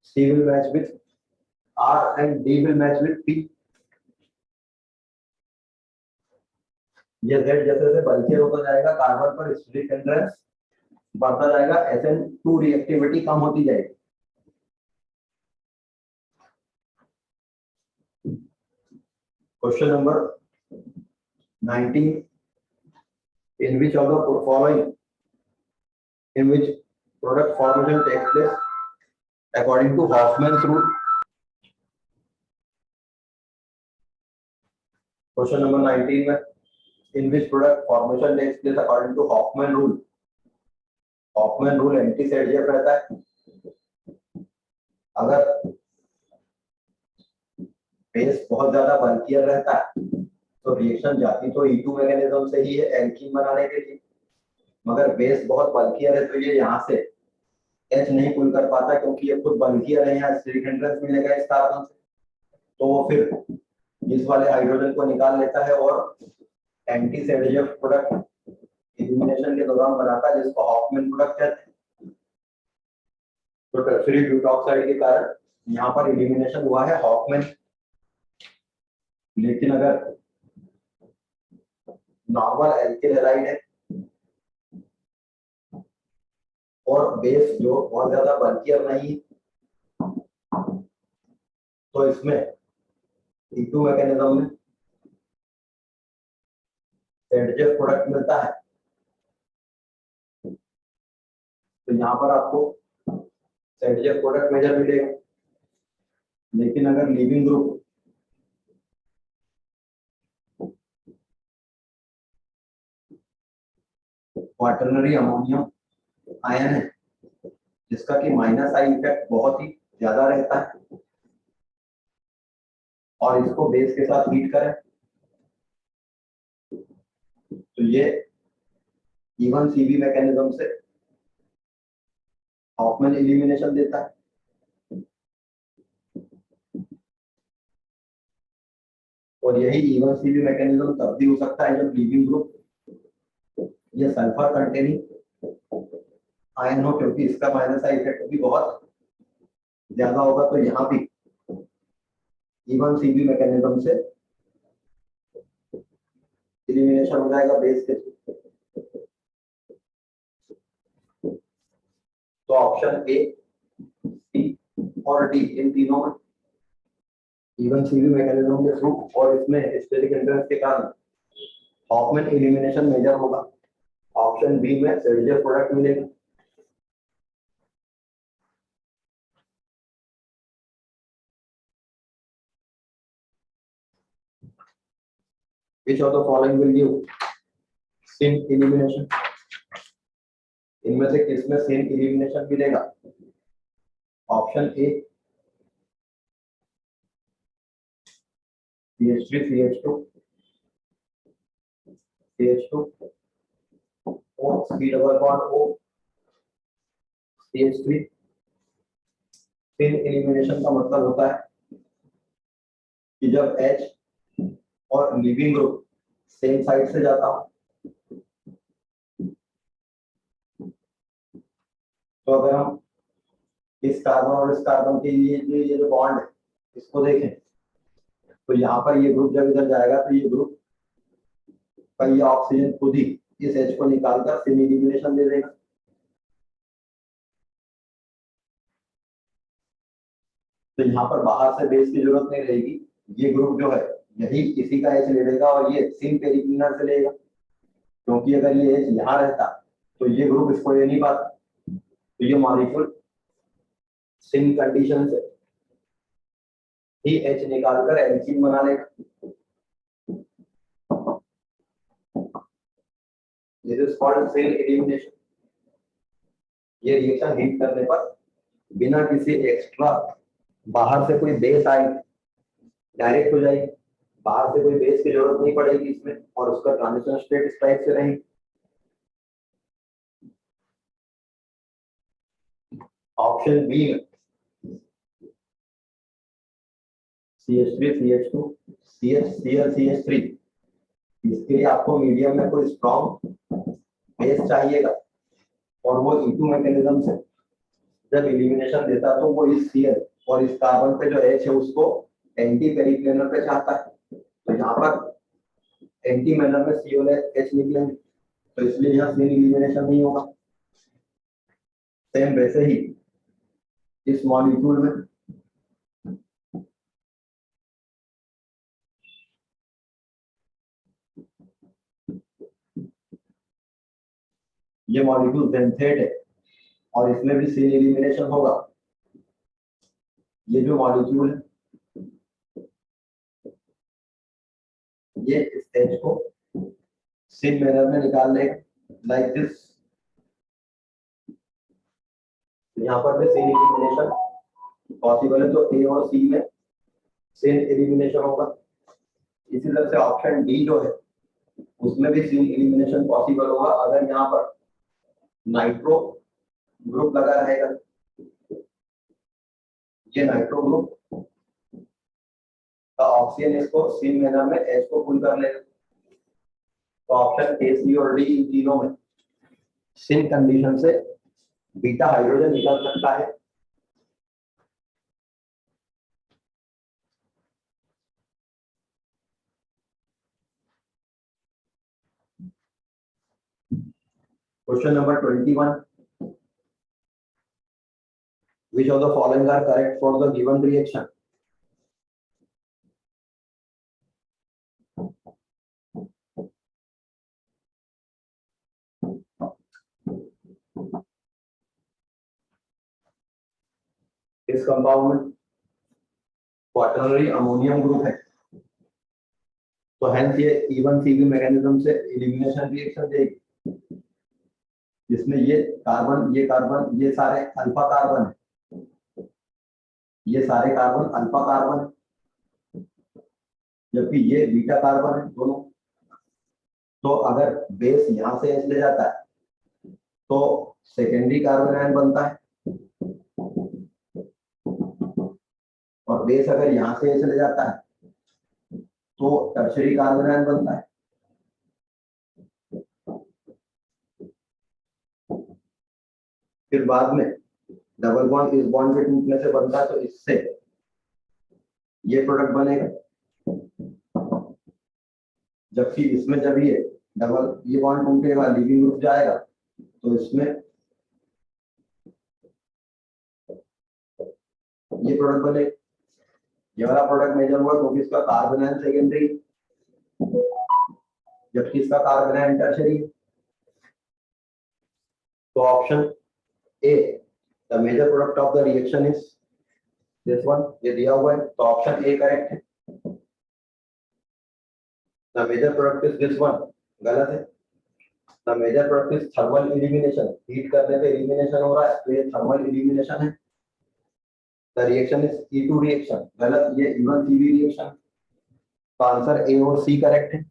C will match with R and D will match with P. ये Z जैसे जैसे bulkier होता जाएगा carbon पर steric hindrance बढ़ता जाएगा, SN2 reactivity कम होती जाएगी। Question number 19, in which of the following, in which product formation takes place according to Hoffman's rule? Question number 19 में, in which product formation takes place according to Hoffman rule? Hoffman rule एंटी-सेडीएफ रहता है। अगर base बहुत ज्यादा bulkier रहता है तो reaction जाती तो E2 मैकेनिज्म से ही है एल्कीन बनाने के लिए, मगर बेस बहुत बल्कियर है तो ये यहाँ से H नहीं पुल कर पाता क्योंकि ये खुद बल्कियर है, यहाँ स्टेरिक हिंड्रेंस मिलेगा इस कार्बन से, तो वो फिर इस वाले हाइड्रोजन को निकाल लेता है और एंटी-सेडीएफ प्रोडक्ट एलिमिनेशन के दौरान बनाता है जिसको हॉफमैन प्रोडक्ट कहते हैं। तो टर्शियरी ब्यूटॉक्साइड के कारण यहाँ पर एलिमिनेशन हुआ है हॉफमैन। लेकिन अगर नॉर्मल एल्किल हैलाइड है और बेस जो बहुत ज्यादा बल्कियर नहीं तो इसमें E2 मैकेनिज्म में सेडीएफ प्रोडक्ट मिलता है। तो यहाँ पर आपको सेडीएफ प्रोडक्ट मेजर मिलेगा। लेकिन अगर leaving group quaternary ammonium ion है जिसका कि माइनस आई इफेक्ट बहुत ही ज्यादा रहता है और इसको बेस के साथ हीट करें तो ये इवन सीबी मैकेनिज्म से हॉफमैन एलिमिनेशन देता है। और यही इवन सीबी मैकेनिज्म तब भी हो सकता है जब लीविंग ग्रुप ये सल्फर कंटेनिंग आयन हो, क्योंकि इसका माइनस आई इफेक्ट भी बहुत ज्यादा होगा। तो यहाँ भी इवन सीबी मैकेनिज्म से एलिमिनेशन हो जाएगा बेस के। तो ऑप्शन ए, सी और डी इन तीनों में इवन सीबी मैकेनिज्म के थ्रू और इसमें स्टेरिक हिंड्रेंस के कारण हॉफमैन एलिमिनेशन मेजर होगा। ऑप्शन बी में सेडीएफ प्रोडक्ट मिलेगा। Which of the following will give sin elimination? इनमें से किसमें sin elimination मिलेगा? Option A CH3 CH2 CH2 O C double bond O CH3। फिर एलिमिनेशन का मतलब होता है कि जब H और लिविंग ग्रुप सेम साइड से जाता हो, तो अगर हम इस कार्बन और इस कार्बन के लिए ये जो बॉन्ड है इसको देखें, तो यहाँ पर ये ग्रुप जब इधर जाएगा तो ये ग्रुप का ये ऑक्सीजन खुद ही इस H को निकालकर सेमी एलिमिनेशन दे देगा। तो यहाँ पर बाहर से बेस की जरूरत नहीं रहेगी, ये ग्रुप जो है यही इसी का H ले लेगा और ये सिन पेरिक्लिनर से लेगा, क्योंकि अगर ये H यहाँ रहता तो ये ग्रुप इसको ले नहीं पाता। तो ये मॉलिक्यूल सिन कंडीशन से ही H निकालकर एल्कीन बना लेगा। This is called syn elimination. ये रिएक्शन हीट करने पर बिना किसी एक्स्ट्रा बाहर से कोई बेस आए डायरेक्ट हो जाएगी, बाहर से कोई बेस की जरूरत नहीं पड़ेगी इसमें, और उसका ट्रांजिशन स्टेट इस टाइप से रहेगी। ऑप्शन बी में CH3 CH2 CH CH3, इसके लिए आपको मीडियम में कोई स्ट्रॉन्ग बेस चाहिएगा, और वो E2 मैकेनिज्म से जब एलिमिनेशन देता तो वो इस Cl और इस कार्बन पे जो H है उसको एंटी पेरिक्लिनर पे चाहता है। तो यहाँ पर एंटी मैनर में C और H निकलेंगे, तो इसलिए यहाँ सिन एलिमिनेशन नहीं होगा। सेम वैसे ही इस मॉलिक्यूल में ये मॉलिक्यूल बेंथेट है और इसमें भी सिन एलिमिनेशन होगा। ये जो मॉलिक्यूल है ये इस H को सिन मैनर में निकाल लेगा लाइक दिस। यहाँ पर भी सिन एलिमिनेशन पॉसिबल है, तो A और C में सिन एलिमिनेशन होगा। इसी तरह से ऑप्शन डी जो है उसमें भी सिन एलिमिनेशन पॉसिबल होगा अगर यहाँ पर नाइट्रो ग्रुप लगा रहेगा। ये नाइट्रो ग्रुप का ऑक्सीजन इसको सिन मैनर में H को पुल कर लेगा। तो ऑप्शन ए सी और डी इन तीनों में सिन कंडीशन से बीटा हाइड्रोजन निकल सकता है। Question number 21, which of the following are correct for the given reaction? इस कंपाउंड में क्वाटरनरी अमोनियम ग्रुप है, तो हेंस ये E1CB मैकेनिज्म से एलिमिनेशन रिएक्शन देगी, जिसमें ये कार्बन ये सारे अल्फा कार्बन है, ये सारे कार्बन अल्फा कार्बन है, जबकि ये बीटा कार्बन है दोनों। तो अगर बेस यहां से H ले जाता है तो सेकेंडरी कार्बन आयन बनता है, और बेस अगर यहां से H ले जाता है तो टर्शियरी कार्बन आयन बनता है। फिर बाद में डबल बॉन्ड इस बॉन्ड के टूटने से बनता है, तो इससे ये प्रोडक्ट बनेगा, जबकि इसमें जब ये बॉन्ड टूटेगा लिविंग ग्रुप जाएगा तो इसमें ये प्रोडक्ट बनेगा। ये वाला प्रोडक्ट मेजर हुआ क्योंकि इसका कार्बन आयन सेकेंडरी, जबकि इसका कार्बन आयन टर्शियरी। तो option A the major product of the reaction is this one, ये दिया हुआ है, तो ऑप्शन ए करेक्ट है। The major product is this one, गलत है। The major product is thermal elimination, heat करने पे एलिमिनेशन हो रहा है, तो ये थर्मल एलिमिनेशन है। The reaction is E2 reaction, गलत, ये E1CB रिएक्शन। तो आंसर ए और सी करेक्ट है।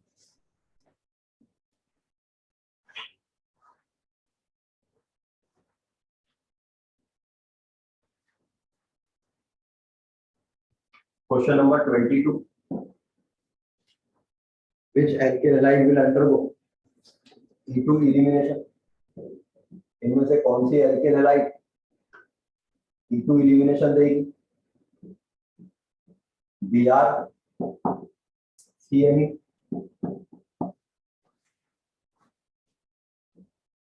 Question number 22, which alkyl halide will undergo E2 elimination? इनमें से कौन सी alkyl halide E2 elimination देगी? Br, CMe,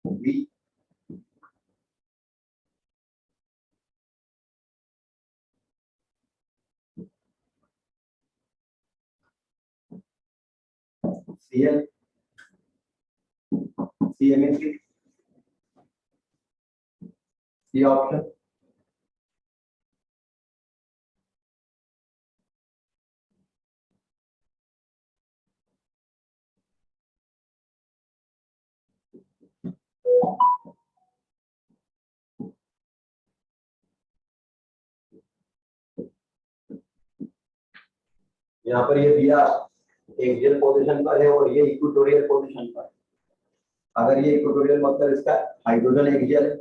B, Cl, CMe3, C option. यहाँ पर ये दिया एक्सियल पोजीशन पर है और ये इक्वेटोरियल पोजीशन पर है. अगर ये इक्वेटोरियल मतलब इसका हाइड्रोजन एक्सियल है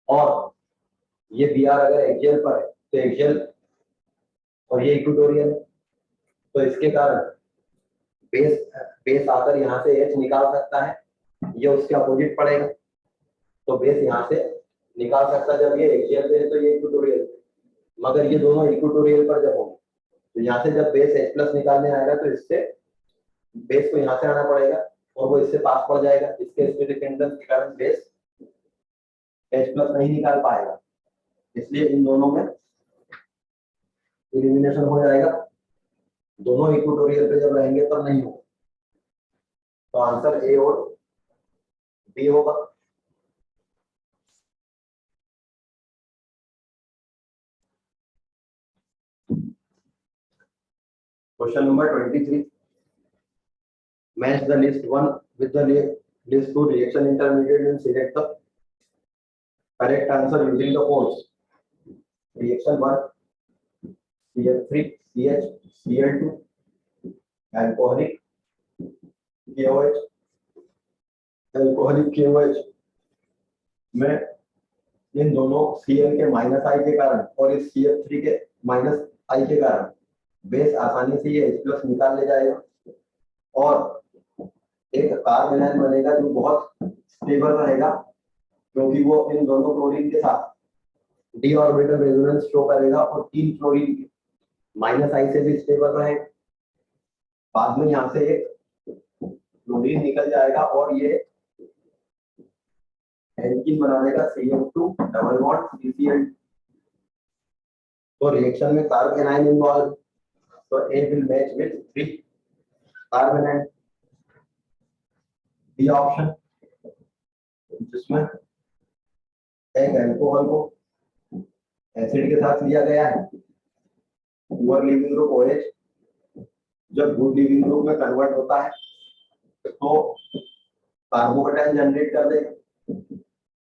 और ये Br अगर एक्सियल पर है तो एक्सियल और ये इक्वेटोरियल है, तो इसके कारण बेस बेस आकर यहाँ से H निकाल सकता है, ये उसके अपोजिट पड़ेगा, तो बेस यहाँ से निकाल सकता है. जब ये एक्सियल पे है तो ये इक्वेटोरियल पे, मगर ये दोनों इक्वेटोरियल पर जब होंगे तो यहाँ से जब बेस H प्लस निकालने आएगा तो इससे बेस को यहाँ से आना पड़ेगा और वो इससे पास पड़ जाएगा. इसके स्टेटिक इंडक्टेंस के कारण बेस H प्लस नहीं निकाल पाएगा, इसलिए इन दोनों में एलिमिनेशन हो जाएगा. दोनों इक्वेटोरियल पे जब रहेंगे तब नहीं होगा, तो आंसर ए और बी होगा. Question number 23, match the list 1 with the list 2 reaction intermediate and select the correct answer using the codes. Reaction 1, CF3 CH Cl2 alcoholic KOH, alcoholic KOH में इन दोनों Cl के माइनस आई के कारण और इस CF3 के माइनस आई के कारण बेस आसानी से ये H प्लस निकाल ले जाएगा और एक कार्बन आयन बनेगा जो बहुत स्टेबल रहेगा, क्योंकि वो इन दोनों क्लोरीन के साथ डी ऑर्बिटल रेजोनेंस शो करेगा और तीन क्लोरीन के माइनस आई से भी स्टेबल रहेगा. बाद में यहाँ से एक क्लोरीन निकल जाएगा और ये एल्कीन बना देगा CH2 डबल बॉन्ड CCl. तो रिएक्शन में कार्बन आयन इन्वॉल्व, तो A will match with 3 carbon ion. B option, जिसमें एक अल्कोहल को एसिड के साथ लिया गया है, पुअर लीविंग ग्रुप OH जब गुड लीविंग ग्रुप में कन्वर्ट होता है तो कार्बोकेटाइन जनरेट कर देगा.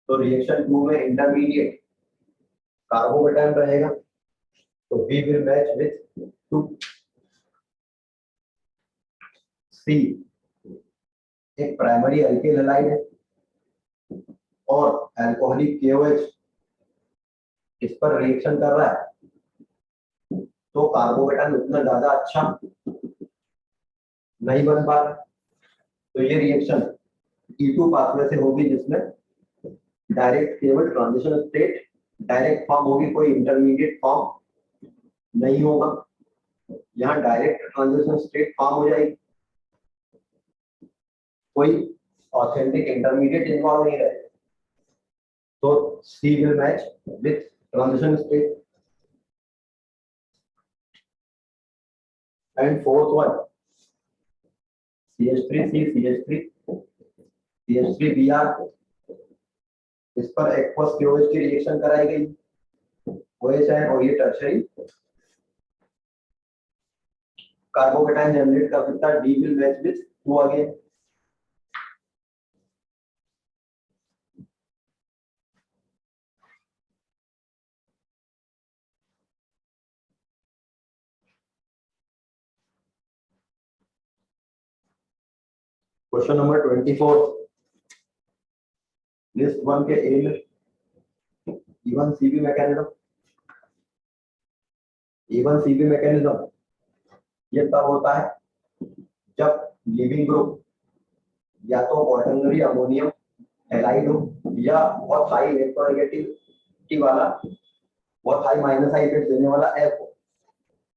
तो रिएक्शन 2 में इंटरमीडिएट कार्बोकेटाइन रहेगा, तो बी विल मैच विथ 2. सी एक प्राइमरी अल्किल हैलाइड है और अल्कोहलिक KOH इस पर रिएक्शन कर रहा है, तो कार्बोकेटाइन उतना ज्यादा अच्छा नहीं बन पा रहा. तो ये रिएक्शन E2 पाथवे से होगी, जिसमें डायरेक्ट केवल ट्रांजिशन स्टेट डायरेक्ट फॉर्म होगी, कोई इंटरमीडिएट फॉर्म नहीं होगा. यहाँ डायरेक्ट ट्रांजिशन स्टेट फॉर्म हो जाएगी, कोई ऑथेंटिक इंटरमीडिएट इन्वॉल्व नहीं रहेगा. तो C will match with transition state. And fourth one CH3C CH3 CH3Br, इस पर एक्वस KOH की रिएक्शन कराई गई. OH है और ये टर्शरी कार्बोकेटाइन जनरेट कर सकता है. D will match with 2 again. Question number 24, list 1 के A में E1 CB mechanism even CB mechanism ये तब होता है जब लीविंग ग्रुप या तो क्वाटर्नरी अमोनियम हैलाइड हो या बहुत हाई इलेक्ट्रोनेगेटिविटी वाला, बहुत हाई माइनस आई इफेक्ट देने वाला एफ हो।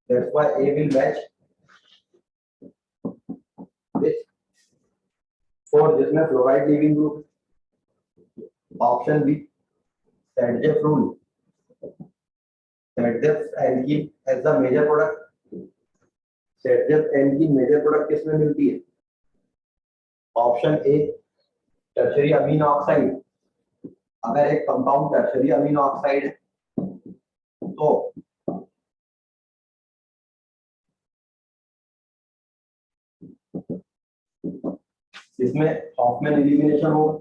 That's why A will match which four जिसमें fluoride leaving group. Option B Saytzeff rule, Saytzeff alkene as the major product. Saytzeff alkene major product किसमें मिलती है? Option A tertiary amino oxide. अगर एक compound tertiary amino oxide है तो इसमें Hofmann elimination होगा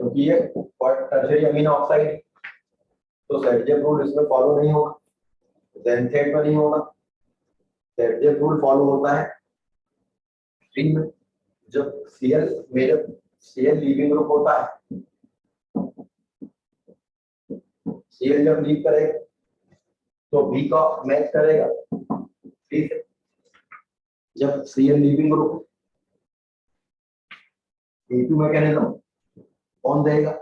क्योंकि ये टर्शरी अमीनो ऑक्साइड, तो सेडजेफ रूल इसमें फॉलो नहीं होगा, जेनथेट में नहीं होगा। सेडजेफ रूल फॉलो होता है स्ट्रिंग में, जब CL major CL leaving group होता है, सीएल जब लीव करेगा तो बी का मैच करेगा, ठीक है। जब CL leaving group A2 mechanism कौन देगा?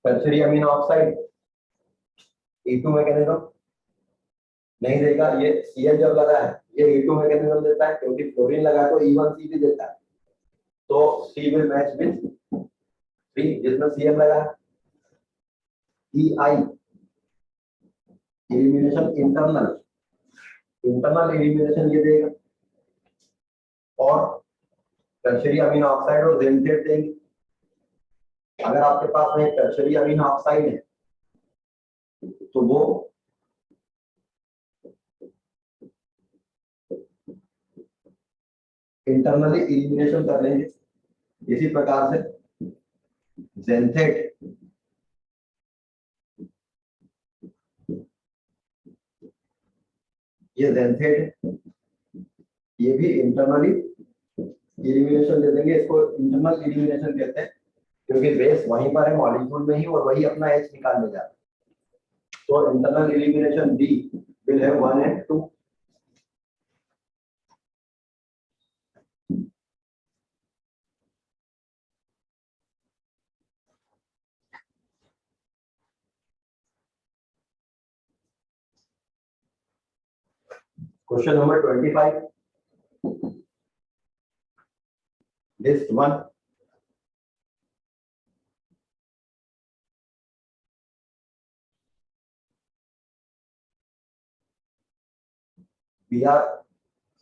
Tertiary amino oxide. A2 mechanism नहीं देगा, ये सीएल जब लगा है ये A2 मैकेनिज्म देता है क्योंकि फ्लोरीन लगा तो E1C भी देता है, तो C will match with C जिसमें सीएल लगा है। EI elimination internal, internal elimination ये देगा और टर्शरी अमीनो ऑक्साइड और जेनथेट देंगे। अगर आपके पास में टर्शरी अमीनो ऑक्साइड है तो वो इंटरनली एलिमिनेशन कर लेंगे। इसी प्रकार से जेनथेट ये जेनथेट ये भी इंटरनली एलिमिनेशन दे देंगे। इसको इंटरनल एलिमिनेशन कहते हैं क्योंकि बेस वहीं पर है मॉलिक्यूल में ही और वही अपना एच निकाल ले जाता है। तो internal elimination D will have 1 and 2। Question number 25, list 1 Br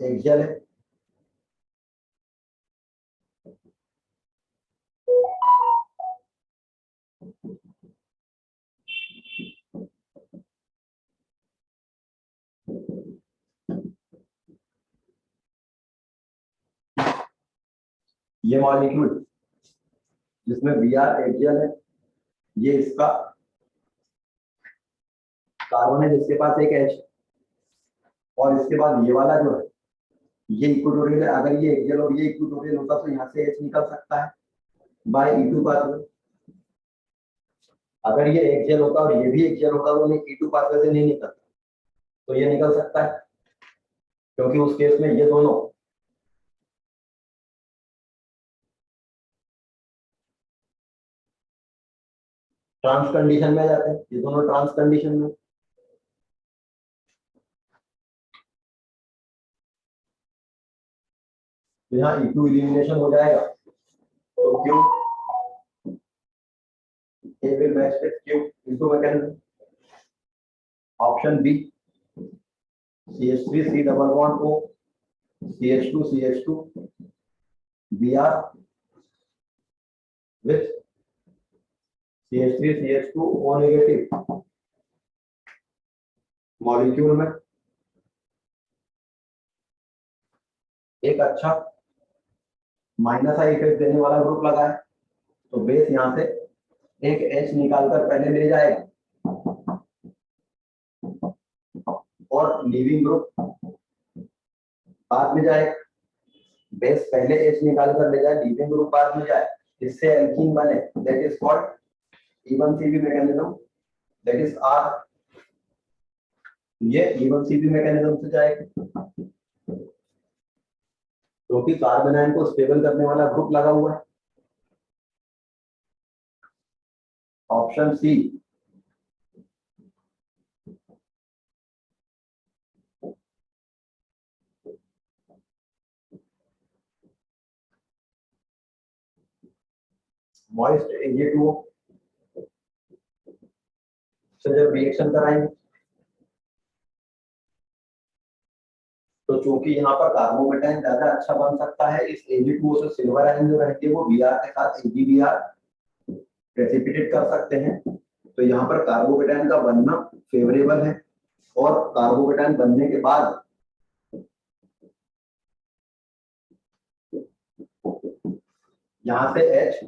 एक जेल है, ये मॉलिक्यूल जिसमें Br एक जेल है, ये इसका कार्बन है जिसके पास एक H, और इसके बाद ये वाला जो है ये इक्वेटोरियल है। अगर ये एक्सियल और ये इक्वेटोरियल होता तो यहाँ से H निकल सकता है बाय E2 पाथवे। अगर ये एक्सियल होता और ये भी एक्सियल होता तो E2 पाथवे से नहीं निकलता, तो ये निकल सकता है क्योंकि उस केस में ये दोनों ट्रांस कंडीशन में आ जाते हैं, ये दोनों ट्रांस कंडीशन में। तो यहाँ E2 एलिमिनेशन हो जाएगा तो Q A will match with Q into mechanism. Option B CH3 C double bond O CH2 CH2 Br with CH3 CH2 O negative molecule में एक अच्छा माइनस आई इफेक्ट देने वाला ग्रुप लगा है, तो बेस यहां से एक H निकालकर पहले ले जाएगा और लीविंग ग्रुप बाद में जाए। बेस पहले H निकालकर ले जाए, लीविंग ग्रुप बाद में जाए, इससे एल्कीन बने, that is called E1CP mechanism, that is R ये E1CP मैकेनिज्म से जाएगा, क्योंकि कार्बन आयन को स्टेबल करने वाला ग्रुप लगा हुआ है। ऑप्शन सी, मॉइस्ट Ag2O से जब रिएक्शन कराएंगे तो चूंकि यहाँ पर कार्बोकेटाइन ज्यादा अच्छा बन सकता है, इस Ag2O से सिल्वर आयन जो रहती है वो Br के साथ AgBr प्रेसिपिटेट कर सकते हैं। तो यहाँ पर कार्बोकेटाइन का बनना फेवरेबल है, और कार्बोकेटाइन बनने के बाद यहाँ से H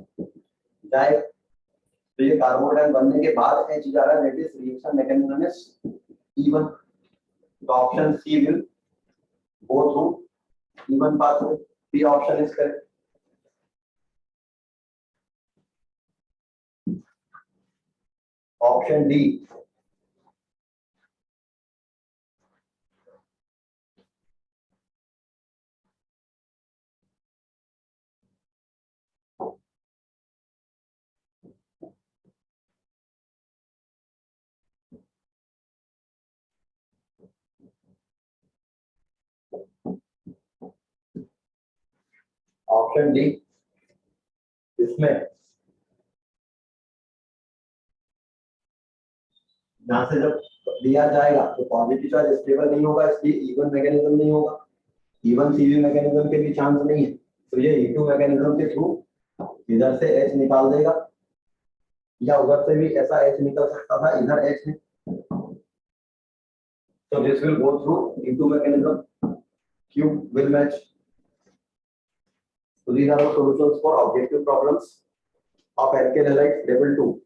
जाए, तो ये कार्बोकेटाइन बनने के बाद H जा रहा है, that is reaction mechanism is E1। तो option C will go through E1 pathway, B option is correct. Option D, option D, इसमें यहाँ से जब दिया जाएगा तो पॉजिटिव चार्ज स्टेबल नहीं होगा, इसलिए E1 मैकेनिज्म नहीं होगा, E1CP मैकेनिज्म के भी चांस नहीं है, तो ये E2 मैकेनिज्म के थ्रू इधर से H निकाल देगा, या उधर से भी ऐसा H निकल सकता था, इधर H है, so this will go through E2 mechanism, Q will match. So these are the solutions for objective problems of alkyl halides level 2.